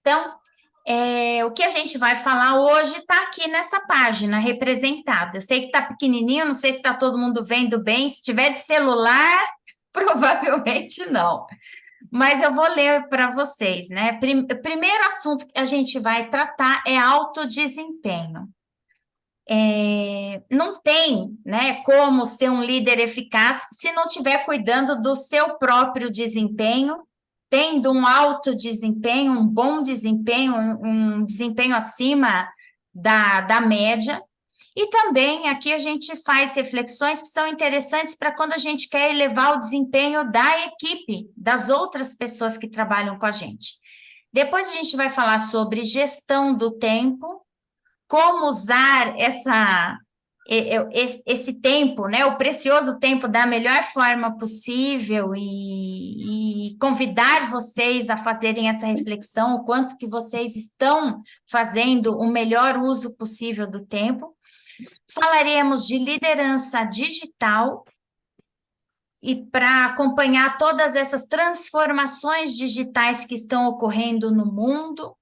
Então, o que a gente vai falar hoje está aqui nessa página representada. Eu sei que está pequenininho, não sei se está todo mundo vendo bem. Se tiver de celular, provavelmente não. Mas eu vou ler para vocês, né? Primeiro assunto que a gente vai tratar é autodesempenho. Não tem, né, como ser um líder eficaz se não estiver cuidando do seu próprio desempenho, tendo um alto desempenho, um bom desempenho, um desempenho acima da média. E também aqui a gente faz reflexões que são interessantes para quando a gente quer elevar o desempenho da equipe, das outras pessoas que trabalham com a gente. Depois a gente vai falar sobre gestão do tempo, como usar esse tempo, né, o precioso tempo da melhor forma possível e convidar vocês a fazerem essa reflexão, o quanto que vocês estão fazendo o melhor uso possível do tempo. Falaremos de liderança digital e para acompanhar todas essas transformações digitais que estão ocorrendo no mundo.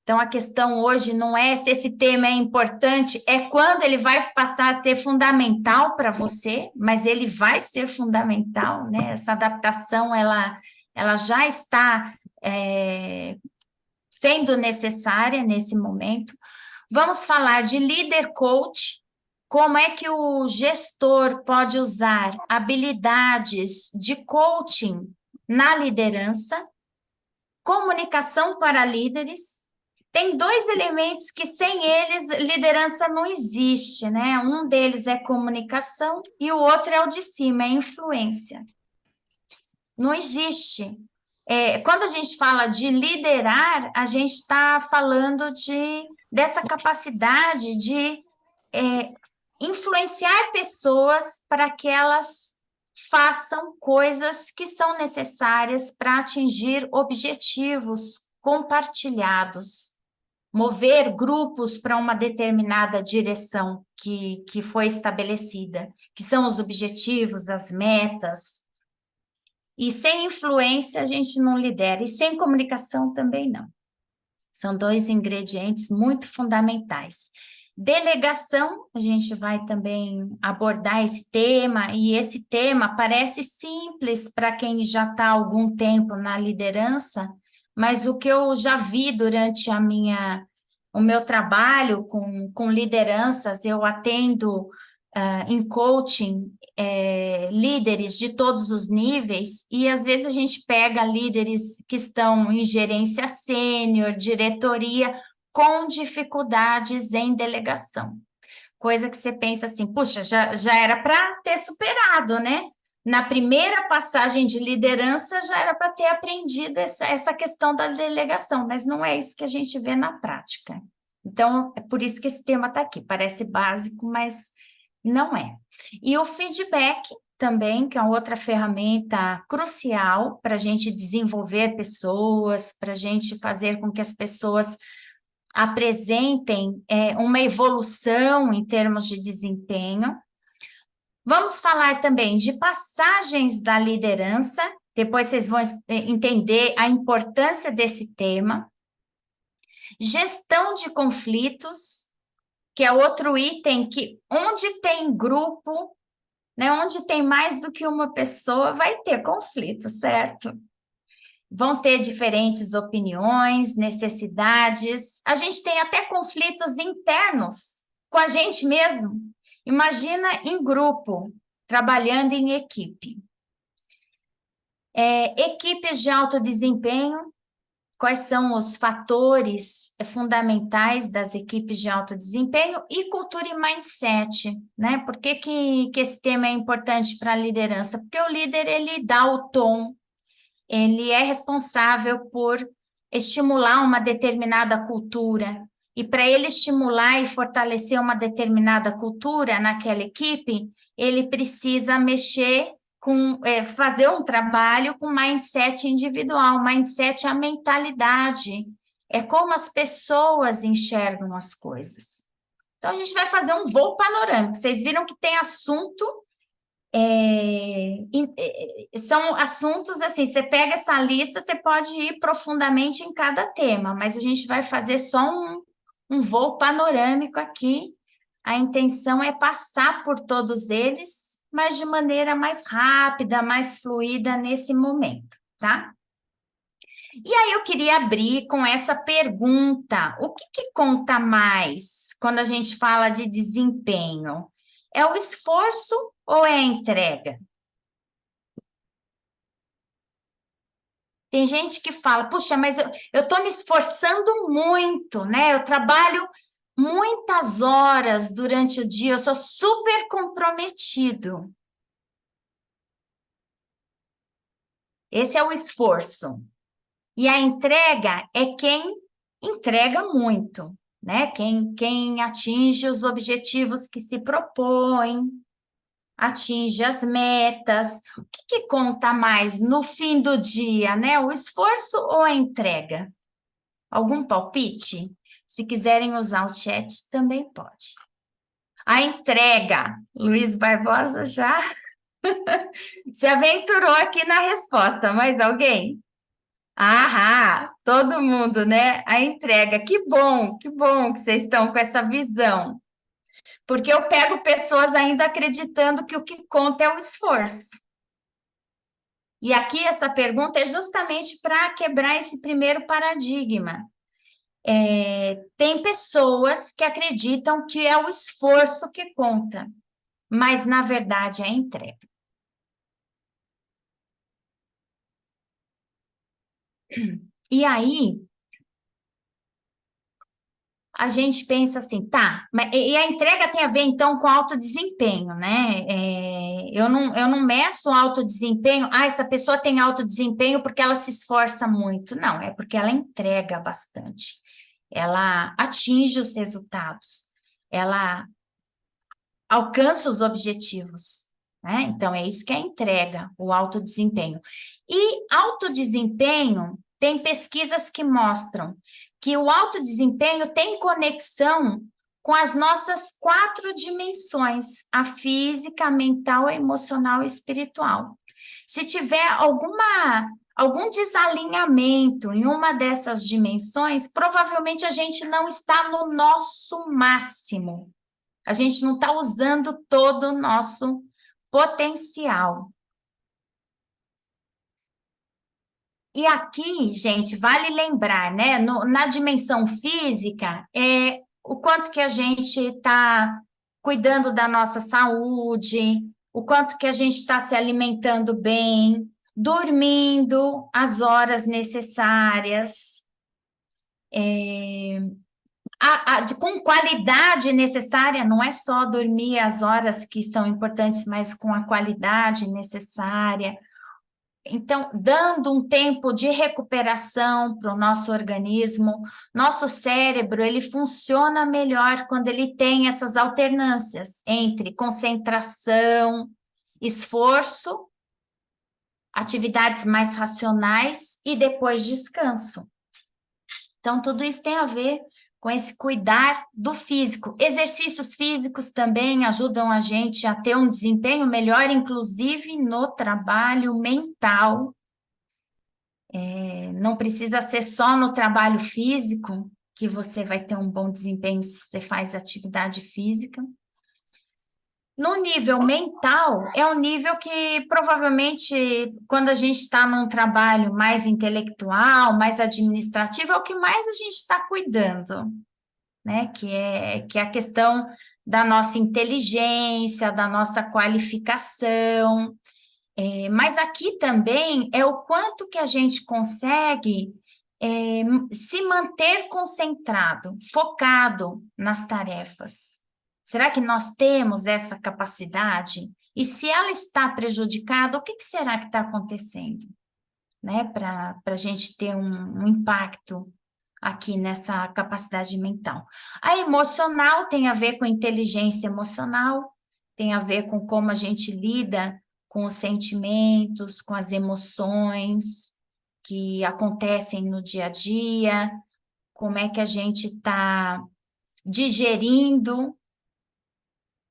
Então, a questão hoje não é se esse tema é importante, é quando ele vai passar a ser fundamental para você, mas ele vai ser fundamental, né? Essa adaptação, ela já está sendo necessária nesse momento. Vamos falar de líder coach, como é que o gestor pode usar habilidades de coaching na liderança, comunicação para líderes. Tem dois elementos que sem eles liderança não existe, né? Um deles é comunicação e o outro é o de cima, é influência. Não existe. Quando a gente fala de liderar, a gente está falando dessa capacidade de influenciar pessoas para que elas façam coisas que são necessárias para atingir objetivos compartilhados, mover grupos para uma determinada direção que foi estabelecida, que são os objetivos, as metas. E sem influência a gente não lidera, e sem comunicação também não. São dois ingredientes muito fundamentais. Delegação, a gente vai também abordar esse tema, e esse tema parece simples para quem já está há algum tempo na liderança, mas o que eu já vi durante o meu trabalho com lideranças, eu atendo em coaching líderes de todos os níveis, e às vezes a gente pega líderes que estão em gerência sênior, diretoria, com dificuldades em delegação. Coisa que você pensa assim, puxa, já era para ter superado, né? Na primeira passagem de liderança, já era para ter aprendido essa questão da delegação, mas não é isso que a gente vê na prática. Então, é por isso que esse tema está aqui. Parece básico, mas não é. E o feedback também, que é outra ferramenta crucial para a gente desenvolver pessoas, para a gente fazer com que as pessoas apresentem uma evolução em termos de desempenho. Vamos falar também de passagens da liderança, depois vocês vão entender a importância desse tema. Gestão de conflitos, que é outro item que, onde tem grupo, né, onde tem mais do que uma pessoa, vai ter conflito, certo? Vão ter diferentes opiniões, necessidades. A gente tem até conflitos internos com a gente mesmo. Imagina em grupo, trabalhando em equipe. Equipes de alto desempenho, quais são os fatores fundamentais das equipes de alto desempenho e cultura e mindset, né? Por que esse tema é importante para a liderança? Porque o líder, ele dá o tom, ele é responsável por estimular uma determinada cultura, e para ele estimular e fortalecer uma determinada cultura naquela equipe, ele precisa mexer fazer um trabalho com mindset individual. Mindset é a mentalidade, é como as pessoas enxergam as coisas. Então, a gente vai fazer um voo panorâmico. Vocês viram que tem assunto São assuntos assim, você pega essa lista, você pode ir profundamente em cada tema, mas a gente vai fazer só um voo panorâmico aqui. A intenção é passar por todos eles, mas de maneira mais rápida, mais fluida nesse momento, tá? E aí eu queria abrir com essa pergunta: o que que conta mais quando a gente fala de desempenho? É o esforço ou é a entrega? Tem gente que fala, puxa, mas eu estou me esforçando muito, né? Eu trabalho muitas horas durante o dia, eu sou super comprometido. Esse é o esforço. E a entrega é quem entrega muito, né? Quem atinge os objetivos que se propõe, atinge as metas. O que que conta mais no fim do dia, né? O esforço ou a entrega? Algum palpite? Se quiserem usar o chat, também pode. A entrega. Luiz Barbosa já se aventurou aqui na resposta, mas alguém? Ah, todo mundo, né? A entrega. Que bom que vocês estão com essa visão. Porque eu pego pessoas ainda acreditando que o que conta é o esforço. E aqui essa pergunta é justamente para quebrar esse primeiro paradigma. Tem pessoas que acreditam que é o esforço que conta, mas na verdade é a entrega. E aí a gente pensa assim, tá, e a entrega tem a ver então com alto desempenho, né? Eu não meço alto desempenho, essa pessoa tem alto desempenho porque ela se esforça muito. Não, é porque ela entrega bastante, ela atinge os resultados, ela alcança os objetivos, né? Então, é isso que é entrega, o alto desempenho. E alto desempenho, tem pesquisas que mostram que o alto desempenho tem conexão com as nossas 4 dimensões, a física, a mental, a emocional e espiritual. Se tiver algum desalinhamento em uma dessas dimensões, provavelmente a gente não está no nosso máximo. A gente não está usando todo o nosso potencial. E aqui, gente, vale lembrar, né? Na dimensão física, o quanto que a gente está cuidando da nossa saúde, o quanto que a gente está se alimentando bem, dormindo as horas necessárias, com qualidade necessária, não é só dormir as horas que são importantes, mas com a qualidade necessária. Então, dando um tempo de recuperação para o nosso organismo, nosso cérebro, ele funciona melhor quando ele tem essas alternâncias entre concentração, esforço, atividades mais racionais e depois descanso. Então, tudo isso tem a ver com esse cuidar do físico. Exercícios físicos também ajudam a gente a ter um desempenho melhor, inclusive no trabalho mental. Não precisa ser só no trabalho físico que você vai ter um bom desempenho se você faz atividade física. No nível mental, é um nível que provavelmente, quando a gente está num trabalho mais intelectual, mais administrativo, é o que mais a gente está cuidando, né? Que é a questão da nossa inteligência, da nossa qualificação. Mas aqui também é o quanto que a gente consegue se manter concentrado, focado nas tarefas. Será que nós temos essa capacidade? E se ela está prejudicada, o que será que está acontecendo, né? Para a gente ter um impacto aqui nessa capacidade mental. A emocional tem a ver com inteligência emocional, tem a ver com como a gente lida com os sentimentos, com as emoções que acontecem no dia a dia, como é que a gente está digerindo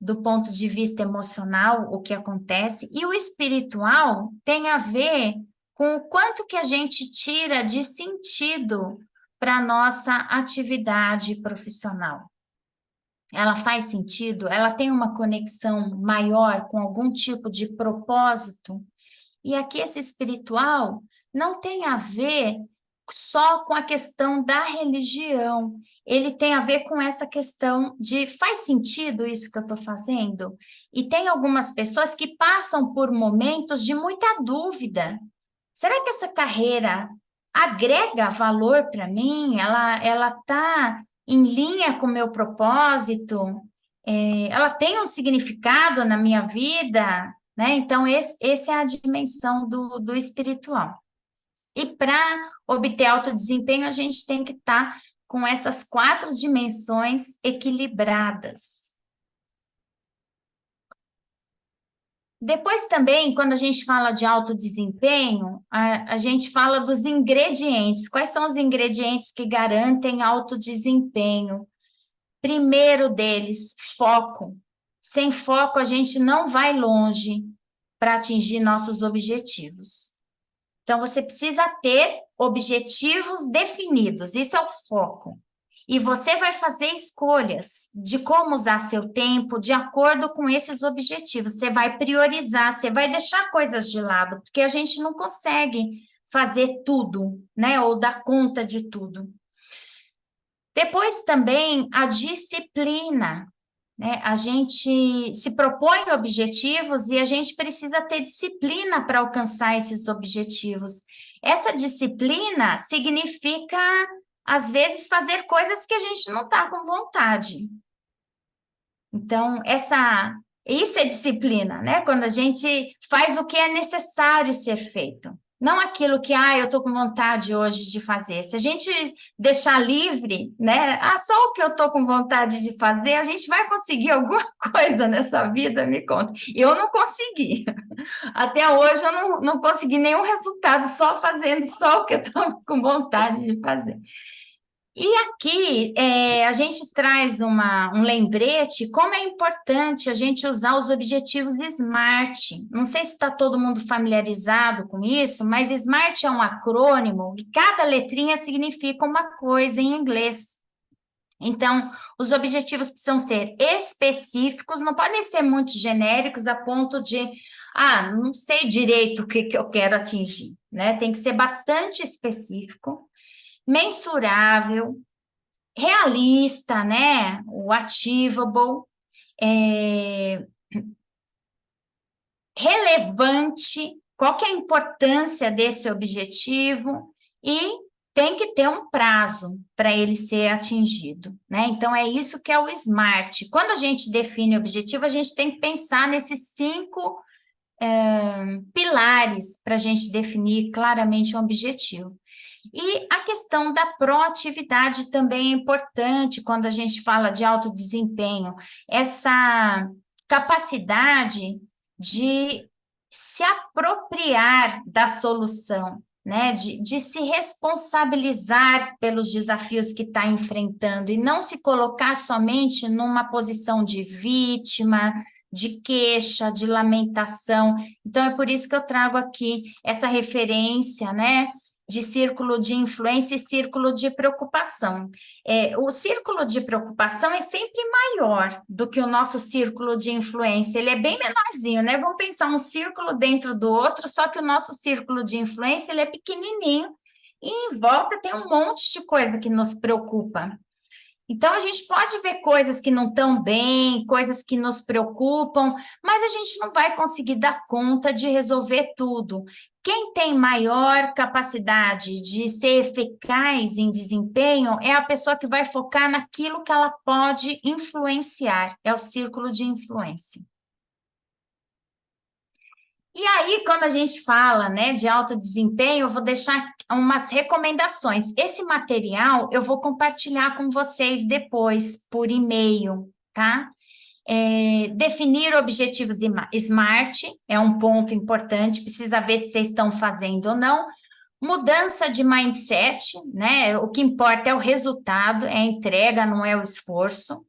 do ponto de vista emocional, o que acontece, e o espiritual tem a ver com o quanto que a gente tira de sentido para a nossa atividade profissional. Ela faz sentido? Ela tem uma conexão maior com algum tipo de propósito? E aqui esse espiritual não tem a ver só com a questão da religião, ele tem a ver com essa questão de faz sentido isso que eu estou fazendo? E tem algumas pessoas que passam por momentos de muita dúvida. Será que essa carreira agrega valor para mim? Ela está em linha com o meu propósito? Ela tem um significado na minha vida? Né? Então, esse é a dimensão do espiritual. E para obter alto desempenho, a gente tem que estar com essas 4 dimensões equilibradas. Depois também, quando a gente fala de alto desempenho, a gente fala dos ingredientes. Quais são os ingredientes que garantem alto desempenho? Primeiro deles, foco. Sem foco, a gente não vai longe para atingir nossos objetivos. Então, você precisa ter objetivos definidos, isso é o foco. E você vai fazer escolhas de como usar seu tempo de acordo com esses objetivos. Você vai priorizar, você vai deixar coisas de lado, porque a gente não consegue fazer tudo, né? Ou dar conta de tudo. Depois também a disciplina, né? A gente se propõe objetivos e a gente precisa ter disciplina para alcançar esses objetivos. Essa disciplina significa, às vezes, fazer coisas que a gente não está com vontade. Então, isso é disciplina, né? Quando a gente faz o que é necessário ser feito. Não aquilo que, eu estou com vontade hoje de fazer. Se a gente deixar livre, né? Só o que eu estou com vontade de fazer, a gente vai conseguir alguma coisa nessa vida, me conta. Eu não consegui. Até hoje eu não consegui nenhum resultado só fazendo só o que eu estou com vontade de fazer. E aqui a gente traz um lembrete, como é importante a gente usar os objetivos SMART. Não sei se está todo mundo familiarizado com isso, mas SMART é um acrônimo e cada letrinha significa uma coisa em inglês. Então, os objetivos precisam ser específicos, não podem ser muito genéricos a ponto de, não sei direito o que eu quero atingir, né? Tem que ser bastante específico, mensurável, realista, né? O achievable, relevante, qual que é a importância desse objetivo e tem que ter um prazo para ele ser atingido, né? Então, é isso que é o SMART. Quando a gente define o objetivo, a gente tem que pensar nesses 5 pilares para a gente definir claramente um objetivo. E a questão da proatividade também é importante quando a gente fala de alto desempenho, essa capacidade de se apropriar da solução, né? De se responsabilizar pelos desafios que está enfrentando e não se colocar somente numa posição de vítima, de queixa, de lamentação. Então, é por isso que eu trago aqui essa referência, né? De círculo de influência e círculo de preocupação. O círculo de preocupação é sempre maior do que o nosso círculo de influência, ele é bem menorzinho, né? Vamos pensar um círculo dentro do outro, só que o nosso círculo de influência ele é pequenininho e em volta tem um monte de coisa que nos preocupa. Então, a gente pode ver coisas que não estão bem, coisas que nos preocupam, mas a gente não vai conseguir dar conta de resolver tudo. Quem tem maior capacidade de ser eficaz em desempenho é a pessoa que vai focar naquilo que ela pode influenciar, é o círculo de influência. E aí, quando a gente fala, né, de alto desempenho, eu vou deixar umas recomendações. Esse material eu vou compartilhar com vocês depois, por e-mail, tá? Definir objetivos SMART é um ponto importante, precisa ver se vocês estão fazendo ou não. Mudança de mindset, né? O que importa é o resultado, é a entrega, não é o esforço.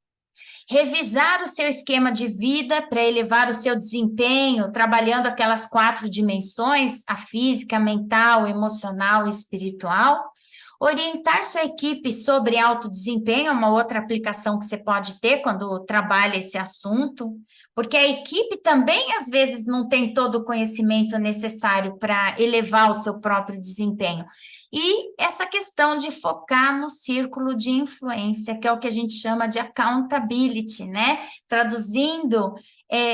revisar o seu esquema de vida para elevar o seu desempenho, trabalhando aquelas 4 dimensões, a física, mental, emocional e espiritual. Orientar sua equipe sobre alto desempenho é uma outra aplicação que você pode ter quando trabalha esse assunto, porque a equipe também, às vezes, não tem todo o conhecimento necessário para elevar o seu próprio desempenho. E essa questão de focar no círculo de influência, que é o que a gente chama de accountability, né? Traduzindo,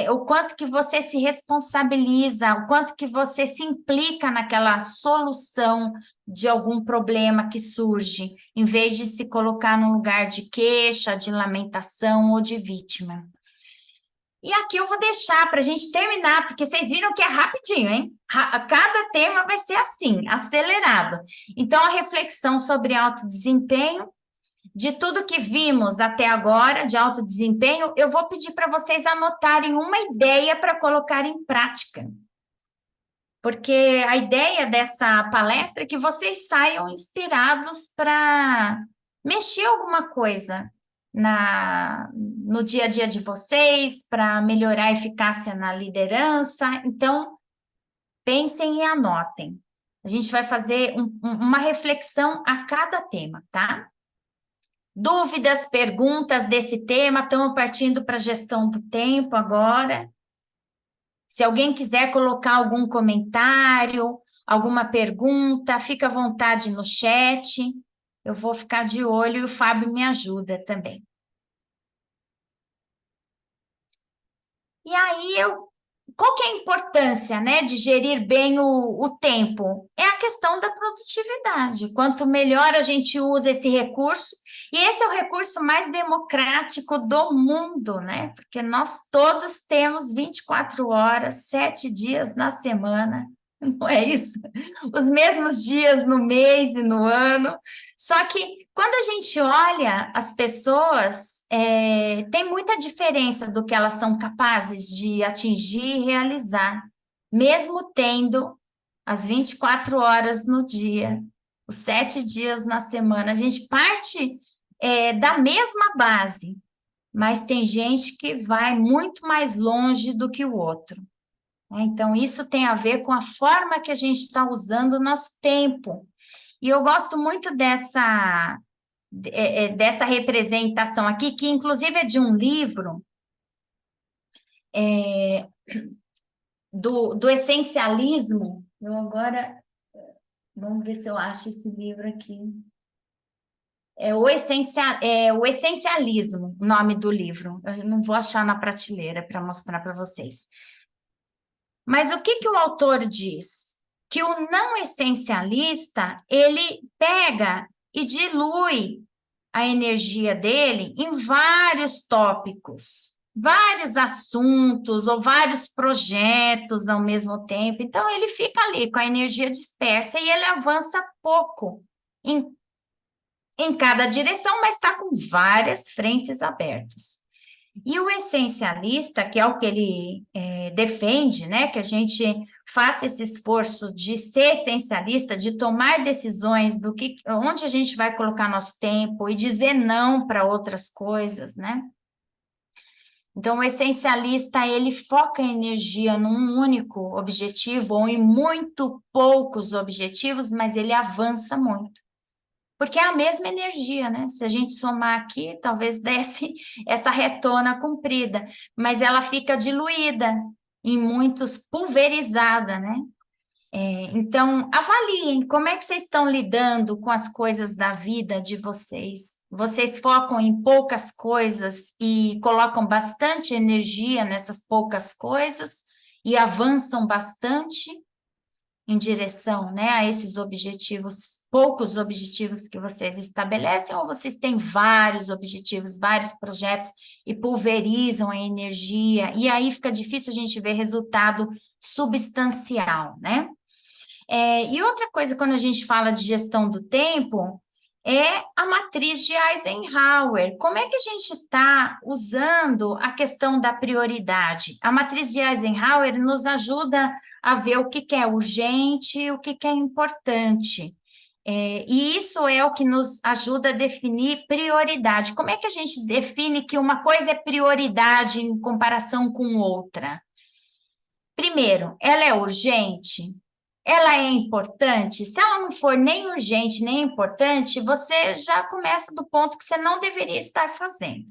o quanto que você se responsabiliza, o quanto que você se implica naquela solução de algum problema que surge, em vez de se colocar num lugar de queixa, de lamentação ou de vítima. E aqui eu vou deixar para a gente terminar, porque vocês viram que é rapidinho, hein? Cada tema vai ser assim, acelerado. Então, a reflexão sobre alto desempenho, de tudo que vimos até agora de alto desempenho, eu vou pedir para vocês anotarem uma ideia para colocar em prática. Porque a ideia dessa palestra é que vocês saiam inspirados para mexer alguma coisa no dia a dia de vocês, para melhorar a eficácia na liderança. Então, pensem e anotem. A gente vai fazer uma reflexão a cada tema, tá? Dúvidas, perguntas desse tema, estamos partindo para a gestão do tempo agora. Se alguém quiser colocar algum comentário, alguma pergunta, fica à vontade no chat. Eu vou ficar de olho e o Fábio me ajuda também. E aí, qual que é a importância, né, de gerir bem o tempo? É a questão da produtividade. Quanto melhor a gente usa esse recurso, e esse é o recurso mais democrático do mundo, né? Porque nós todos temos 24 horas, 7 dias na semana, não é isso? Os mesmos dias no mês e no ano. Só que quando a gente olha as pessoas, tem muita diferença do que elas são capazes de atingir e realizar, mesmo tendo as 24 horas no dia, os 7 dias na semana. A gente parte da mesma base, mas tem gente que vai muito mais longe do que o outro. Então, isso tem a ver com a forma que a gente está usando o nosso tempo. E eu gosto muito dessa representação aqui, que inclusive é de um livro do essencialismo. Eu agora, vamos ver se eu acho esse livro aqui. É o Essencialismo, o nome do livro. Eu não vou achar na prateleira para mostrar para vocês. Mas o que o autor diz? Que o não essencialista, ele pega e dilui a energia dele em vários tópicos, vários assuntos ou vários projetos ao mesmo tempo. Então, ele fica ali com a energia dispersa e ele avança pouco em cada direção, mas está com várias frentes abertas. E o essencialista, que é o que ele defende, né, que a gente faça esse esforço de ser essencialista, de tomar decisões onde a gente vai colocar nosso tempo e dizer não para outras coisas, né? Então, o essencialista, ele foca a energia num único objetivo ou em muito poucos objetivos, mas ele avança muito. Porque é a mesma energia, né? Se a gente somar aqui, talvez desse essa retona comprida, mas ela fica diluída em muitos, pulverizada, né? Então, avaliem como é que vocês estão lidando com as coisas da vida de vocês. Vocês focam em poucas coisas e colocam bastante energia nessas poucas coisas e avançam bastante em direção, né, a esses objetivos, poucos objetivos que vocês estabelecem, ou vocês têm vários objetivos, vários projetos e pulverizam a energia, e aí fica difícil a gente ver resultado substancial, né? E outra coisa, quando a gente fala de gestão do tempo, é a matriz de Eisenhower. Como é que a gente está usando a questão da prioridade? A matriz de Eisenhower nos ajuda a ver o que é urgente e o que é importante. E isso é o que nos ajuda a definir prioridade. Como é que a gente define que uma coisa é prioridade em comparação com outra? Primeiro, ela é urgente? Ela é importante? Se ela não for nem urgente nem importante, você já começa do ponto que você não deveria estar fazendo.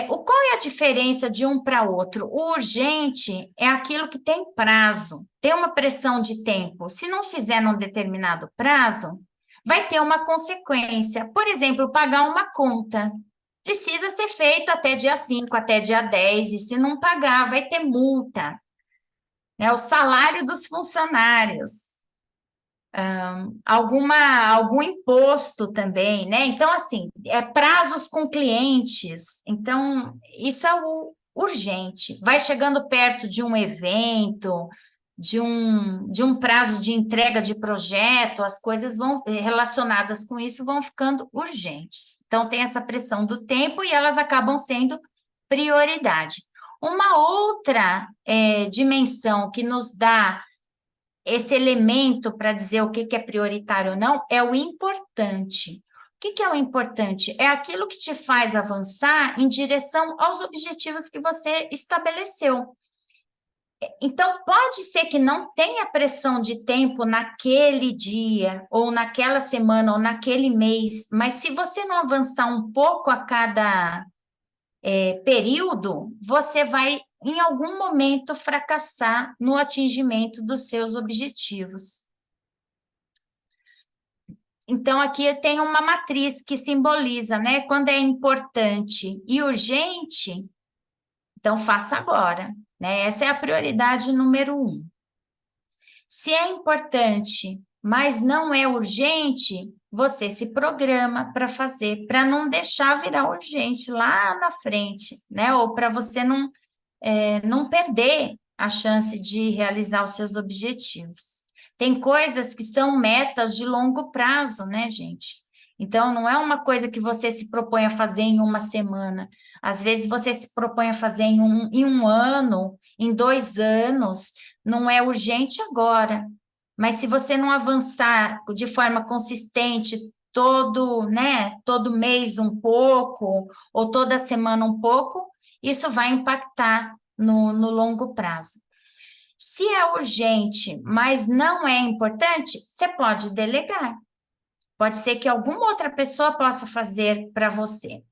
Qual é a diferença de um para outro? O urgente é aquilo que tem prazo, tem uma pressão de tempo. Se não fizer num determinado prazo, vai ter uma consequência. Por exemplo, pagar uma conta. Precisa ser feito até dia 5, até dia 10, e se não pagar, vai ter multa. O salário dos funcionários. Algum imposto também, né? Então, assim, prazos com clientes. Então, isso é o urgente. Vai chegando perto de um evento, de um prazo de entrega de projeto, as coisas vão relacionadas com isso vão ficando urgentes. Então, tem essa pressão do tempo e elas acabam sendo prioridade. Uma outra dimensão que nos dá esse elemento para dizer o que é prioritário ou não é o importante. O que é o importante? É aquilo que te faz avançar em direção aos objetivos que você estabeleceu. Então, pode ser que não tenha pressão de tempo naquele dia, ou naquela semana, ou naquele mês, mas se você não avançar um pouco a cada período, você vai, em algum momento, fracassar no atingimento dos seus objetivos. Então, aqui eu tenho uma matriz que simboliza, né? Quando é importante e urgente, então faça agora, né? Essa é a prioridade número 1. Se é importante, mas não é urgente, você se programa para fazer, para não deixar virar urgente lá na frente, né? Ou para você não perder a chance de realizar os seus objetivos. Tem coisas que são metas de longo prazo, né, gente? Então, não é uma coisa que você se propõe a fazer em uma semana. Às vezes, você se propõe a fazer em um ano, em 2 anos. Não é urgente agora. Mas se você não avançar de forma consistente, todo mês um pouco, ou toda semana um pouco, isso vai impactar no longo prazo. Se é urgente, mas não é importante, você pode delegar. Pode ser que alguma outra pessoa possa fazer para você.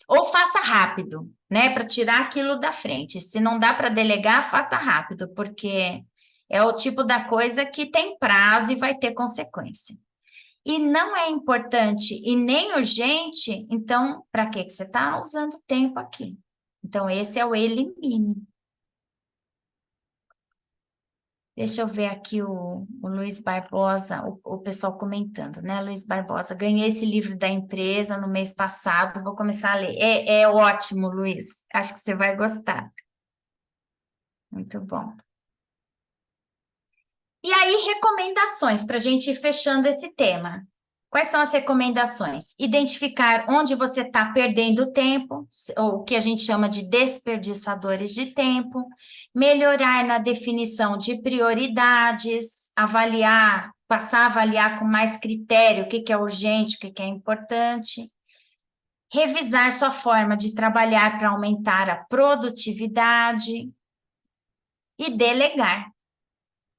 Ou faça rápido, né, para tirar aquilo da frente. Se não dá para delegar, faça rápido, porque é o tipo da coisa que tem prazo e vai ter consequência. E não é importante e nem urgente, então, para que você está usando tempo aqui? Então, esse é o elimine. Deixa eu ver aqui o Luiz Barbosa, o pessoal comentando, né? Luiz Barbosa, ganhei esse livro da empresa no mês passado, vou começar a ler. É ótimo, Luiz, acho que você vai gostar. Muito bom. E aí, recomendações para a gente ir fechando esse tema. Quais são as recomendações? Identificar onde você está perdendo tempo, ou o que a gente chama de desperdiçadores de tempo, melhorar na definição de prioridades, passar a avaliar com mais critério o que é urgente, o que é importante, revisar sua forma de trabalhar para aumentar a produtividade e delegar.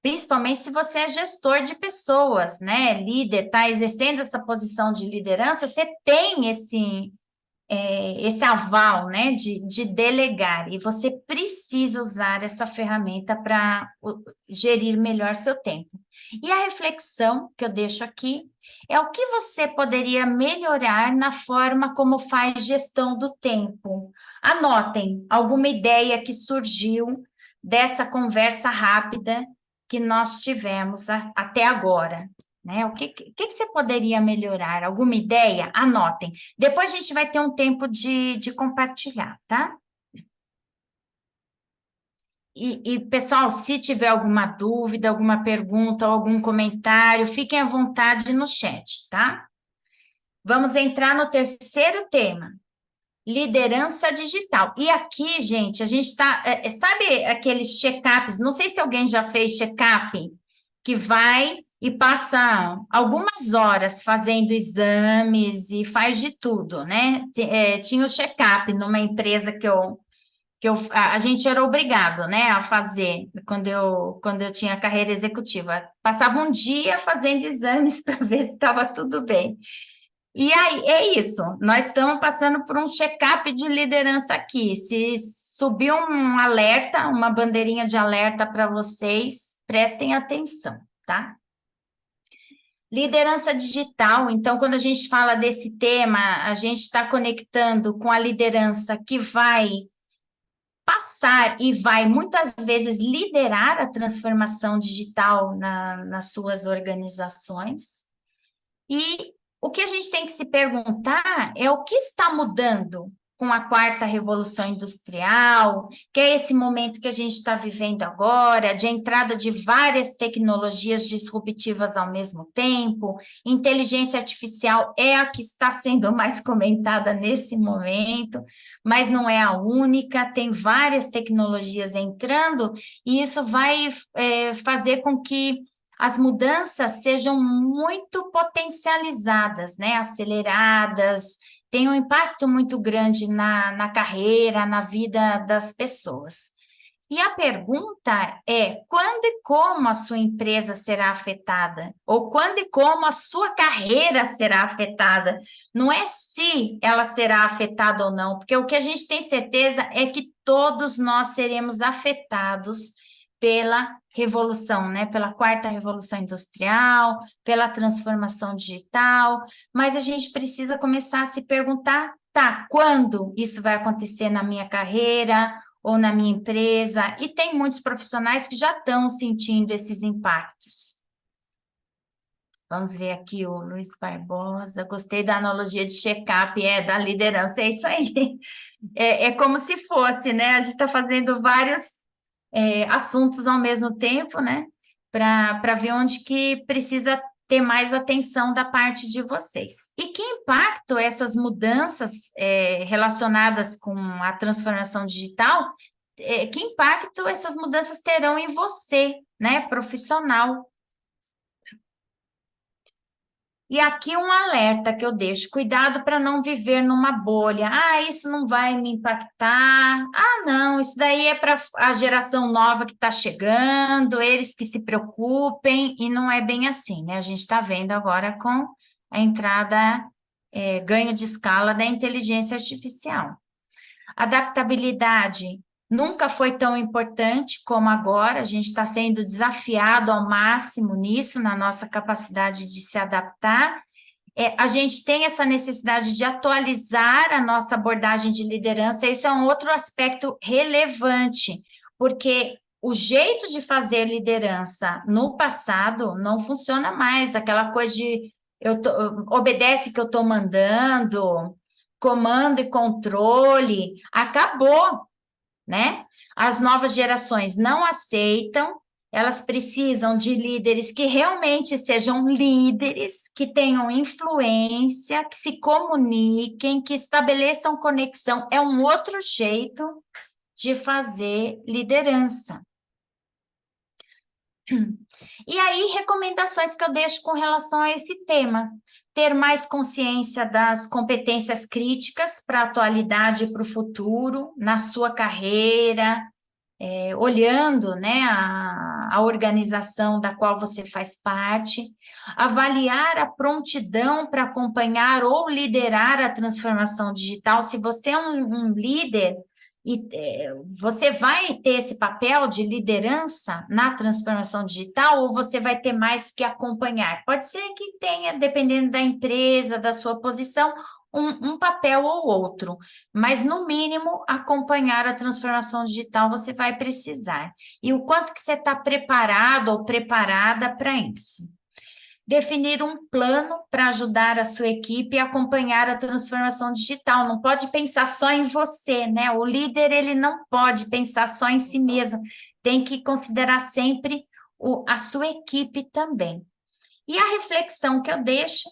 Principalmente se você é gestor de pessoas, né? Líder, está exercendo essa posição de liderança, você tem esse aval, né? De delegar, e você precisa usar essa ferramenta para gerir melhor seu tempo. E a reflexão que eu deixo aqui é o que você poderia melhorar na forma como faz gestão do tempo. Anotem alguma ideia que surgiu dessa conversa rápida que nós tivemos até agora, né? O que você poderia melhorar? Alguma ideia? Anotem. Depois a gente vai ter um tempo de compartilhar, tá? Pessoal, se tiver alguma dúvida, alguma pergunta ou algum comentário, fiquem à vontade no chat, tá? Vamos entrar no terceiro tema, liderança digital. E aqui, gente, a gente está... sabe aqueles check-ups? Não sei se alguém já fez check-up que vai e passa algumas horas fazendo exames e faz de tudo, né? Tinha o check-up numa empresa a gente era obrigado, né, a fazer quando eu tinha carreira executiva. Passava um dia fazendo exames para ver se estava tudo bem. E aí, é isso, nós estamos passando por um check-up de liderança aqui. Se subir um alerta, uma bandeirinha de alerta para vocês, prestem atenção, tá? Liderança digital, então, quando a gente fala desse tema, a gente está conectando com a liderança que vai passar e vai muitas vezes liderar a transformação digital nas suas organizações. E o que a gente tem que se perguntar é o que está mudando com a quarta revolução industrial, que é esse momento que a gente está vivendo agora, de entrada de várias tecnologias disruptivas ao mesmo tempo. Inteligência artificial é a que está sendo mais comentada nesse momento, mas não é a única, tem várias tecnologias entrando, e isso vai fazer com que as mudanças sejam muito potencializadas, né, aceleradas, tem um impacto muito grande na carreira, na vida das pessoas. E a pergunta é: quando e como a sua empresa será afetada? Ou quando e como a sua carreira será afetada? Não é se ela será afetada ou não, porque o que a gente tem certeza é que todos nós seremos afetados pela revolução, né? Pela quarta revolução industrial, pela transformação digital, mas a gente precisa começar a se perguntar, tá, quando isso vai acontecer na minha carreira ou na minha empresa? E tem muitos profissionais que já estão sentindo esses impactos. Vamos ver aqui o Luiz Barbosa, gostei da analogia de check-up, da liderança, é isso aí. É como se fosse, né? A gente está fazendo vários assuntos ao mesmo tempo, né? Para ver onde que precisa ter mais atenção da parte de vocês. E que impacto essas mudanças relacionadas com a transformação digital, que impacto essas mudanças terão em você, né, profissional? E aqui um alerta que eu deixo: cuidado para não viver numa bolha. Ah, isso não vai me impactar. Ah, não, isso daí é para a geração nova que está chegando, eles que se preocupem, e não é bem assim, né? A gente está vendo agora com a entrada, ganho de escala da inteligência artificial. Adaptabilidade nunca foi tão importante como agora, a gente está sendo desafiado ao máximo nisso, na nossa capacidade de se adaptar. A gente tem essa necessidade de atualizar a nossa abordagem de liderança, isso é um outro aspecto relevante, porque o jeito de fazer liderança no passado não funciona mais, aquela coisa de obedece que eu estou mandando, comando e controle, acabou, né? As novas gerações não aceitam, elas precisam de líderes que realmente sejam líderes, que tenham influência, que se comuniquem, que estabeleçam conexão. É um outro jeito de fazer liderança. E aí, recomendações que eu deixo com relação a esse tema: ter mais consciência das competências críticas para a atualidade e para o futuro, na sua carreira, olhando, né, a organização da qual você faz parte, avaliar a prontidão para acompanhar ou liderar a transformação digital. Se você é um líder, você vai ter esse papel de liderança na transformação digital, ou você vai ter mais que acompanhar? Pode ser que tenha, dependendo da empresa, da sua posição, um papel ou outro, mas no mínimo acompanhar a transformação digital você vai precisar. E o quanto que você está preparado ou preparada para isso? Definir um plano para ajudar a sua equipe a acompanhar a transformação digital. Não pode pensar só em você, né? O líder, ele não pode pensar só em si mesmo, tem que considerar sempre a sua equipe também. E a reflexão que eu deixo: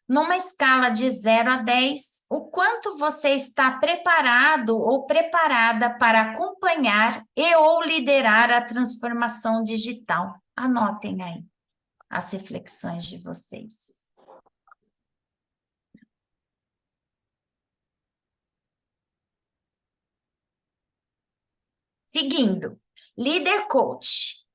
numa escala de 0 a 10, o quanto você está preparado ou preparada para acompanhar e ou liderar a transformação digital? Anotem aí. as reflexões de vocês. Seguindo, líder coach.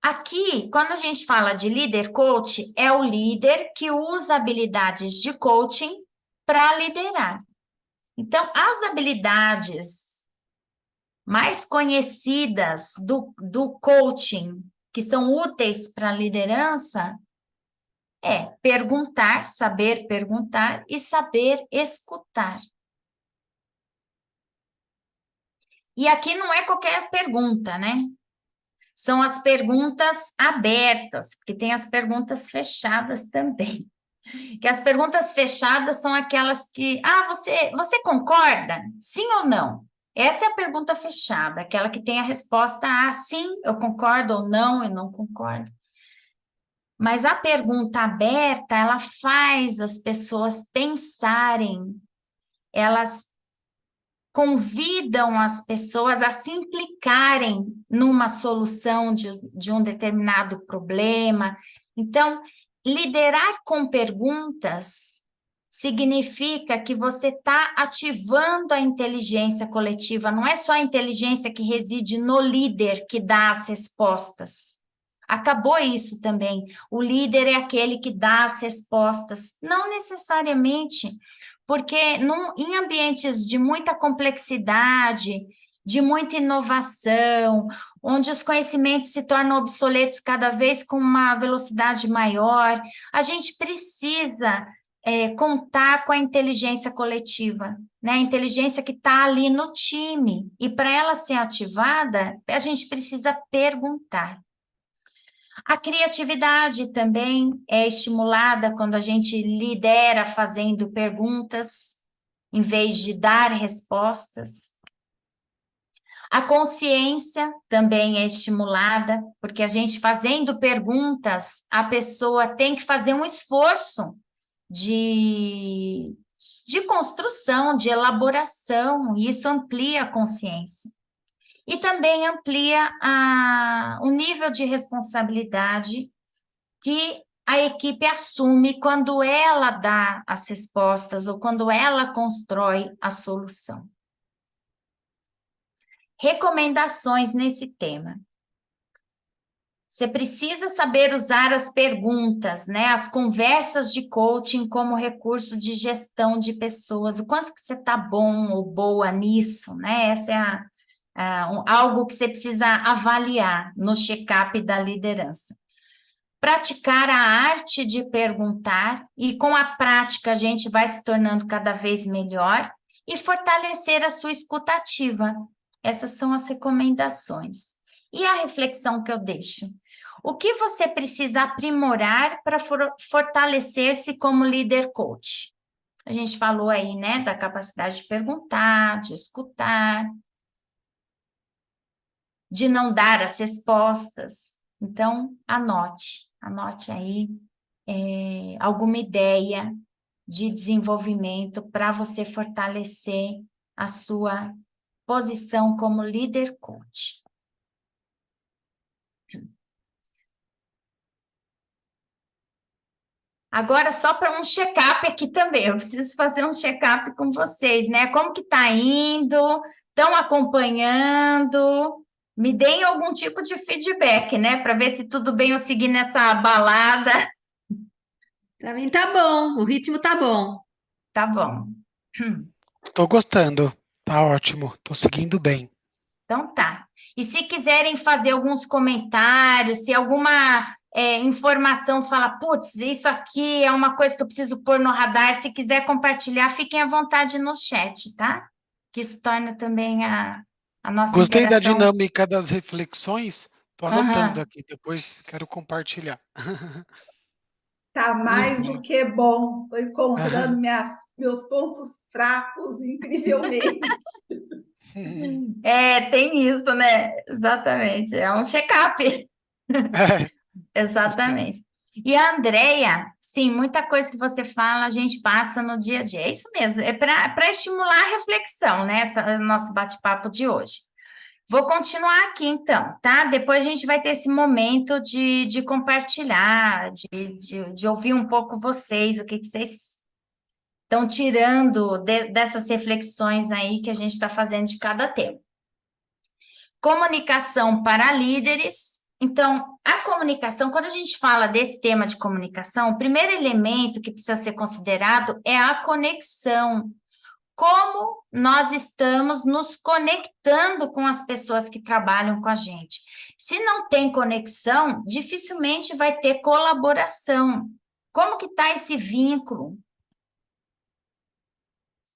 Aqui, quando a gente fala de líder coach, é o líder que usa habilidades de coaching para liderar. Então, as habilidades mais conhecidas do coaching, que são úteis para a liderança, é perguntar, saber perguntar e saber escutar. E aqui não é qualquer pergunta, né? São as perguntas abertas, porque tem as perguntas fechadas também. Que as perguntas fechadas são aquelas que, você concorda? Sim ou não? Essa é a pergunta fechada, aquela que tem a resposta sim, eu concordo, ou não, eu não concordo. Mas a pergunta aberta, ela faz as pessoas pensarem, elas convidam as pessoas a se implicarem numa solução de um determinado problema. Então, liderar com perguntas significa que você está ativando a inteligência coletiva, não é só a inteligência que reside no líder que dá as respostas. Acabou isso também. O líder é aquele que dá as respostas. Não necessariamente, porque em ambientes de muita complexidade, de muita inovação, onde os conhecimentos se tornam obsoletos cada vez com uma velocidade maior, a gente precisa contar com a inteligência coletiva, né? A inteligência que está ali no time. E para ela ser ativada, a gente precisa perguntar. A criatividade também é estimulada quando a gente lidera fazendo perguntas, em vez de dar respostas. A consciência também é estimulada, porque a gente fazendo perguntas, a pessoa tem que fazer um esforço de construção, de elaboração, e isso amplia a consciência. E também amplia o nível de responsabilidade que a equipe assume quando ela dá as respostas ou quando ela constrói a solução. Recomendações nesse tema. Você precisa saber usar as perguntas, né? As conversas de coaching como recurso de gestão de pessoas. O quanto que você está bom ou boa nisso, né? Essa é algo que você precisa avaliar no check-up da liderança. Praticar a arte de perguntar, e com a prática a gente vai se tornando cada vez melhor, e fortalecer a sua escutativa. Essas são as recomendações. E a reflexão que eu deixo? O que você precisa aprimorar para fortalecer-se como líder coach? A gente falou aí, né, da capacidade de perguntar, de escutar, de não dar as respostas. Então, anote aí alguma ideia de desenvolvimento para você fortalecer a sua posição como líder coach. Agora, só para um check-up aqui também, eu preciso fazer um check-up com vocês, né? Como que está indo? Estão acompanhando? Me deem algum tipo de feedback, né? Para ver se tudo bem eu seguir nessa balada. Pra mim tá bom, o ritmo tá bom. Tá bom. Tô gostando, tá ótimo, tô seguindo bem. Então tá. E se quiserem fazer alguns comentários, se alguma informação fala, putz, isso aqui é uma coisa que eu preciso pôr no radar, se quiser compartilhar, fiquem à vontade no chat, tá? Que isso torna também a nossa Gostei da interação. dinâmica das reflexões, tô anotando Aham, aqui, depois quero compartilhar. Tá mais isso. do que bom. Estou encontrando meus pontos fracos incrivelmente. Tem isso, né? Exatamente. É um check-up. É, gostei. Exatamente. E a Andrea, sim, muita coisa que você fala, a gente passa no dia a dia. É isso mesmo, é para estimular a reflexão, né? Nosso bate-papo de hoje. Vou continuar aqui, então, tá? Depois a gente vai ter esse momento de compartilhar, de ouvir um pouco vocês, o que vocês estão tirando dessas reflexões aí que a gente está fazendo de cada tema. Comunicação para líderes. Então, a comunicação, quando a gente fala desse tema de comunicação, o primeiro elemento que precisa ser considerado é a conexão. Como nós estamos nos conectando com as pessoas que trabalham com a gente. Se não tem conexão, dificilmente vai ter colaboração. Como que está esse vínculo?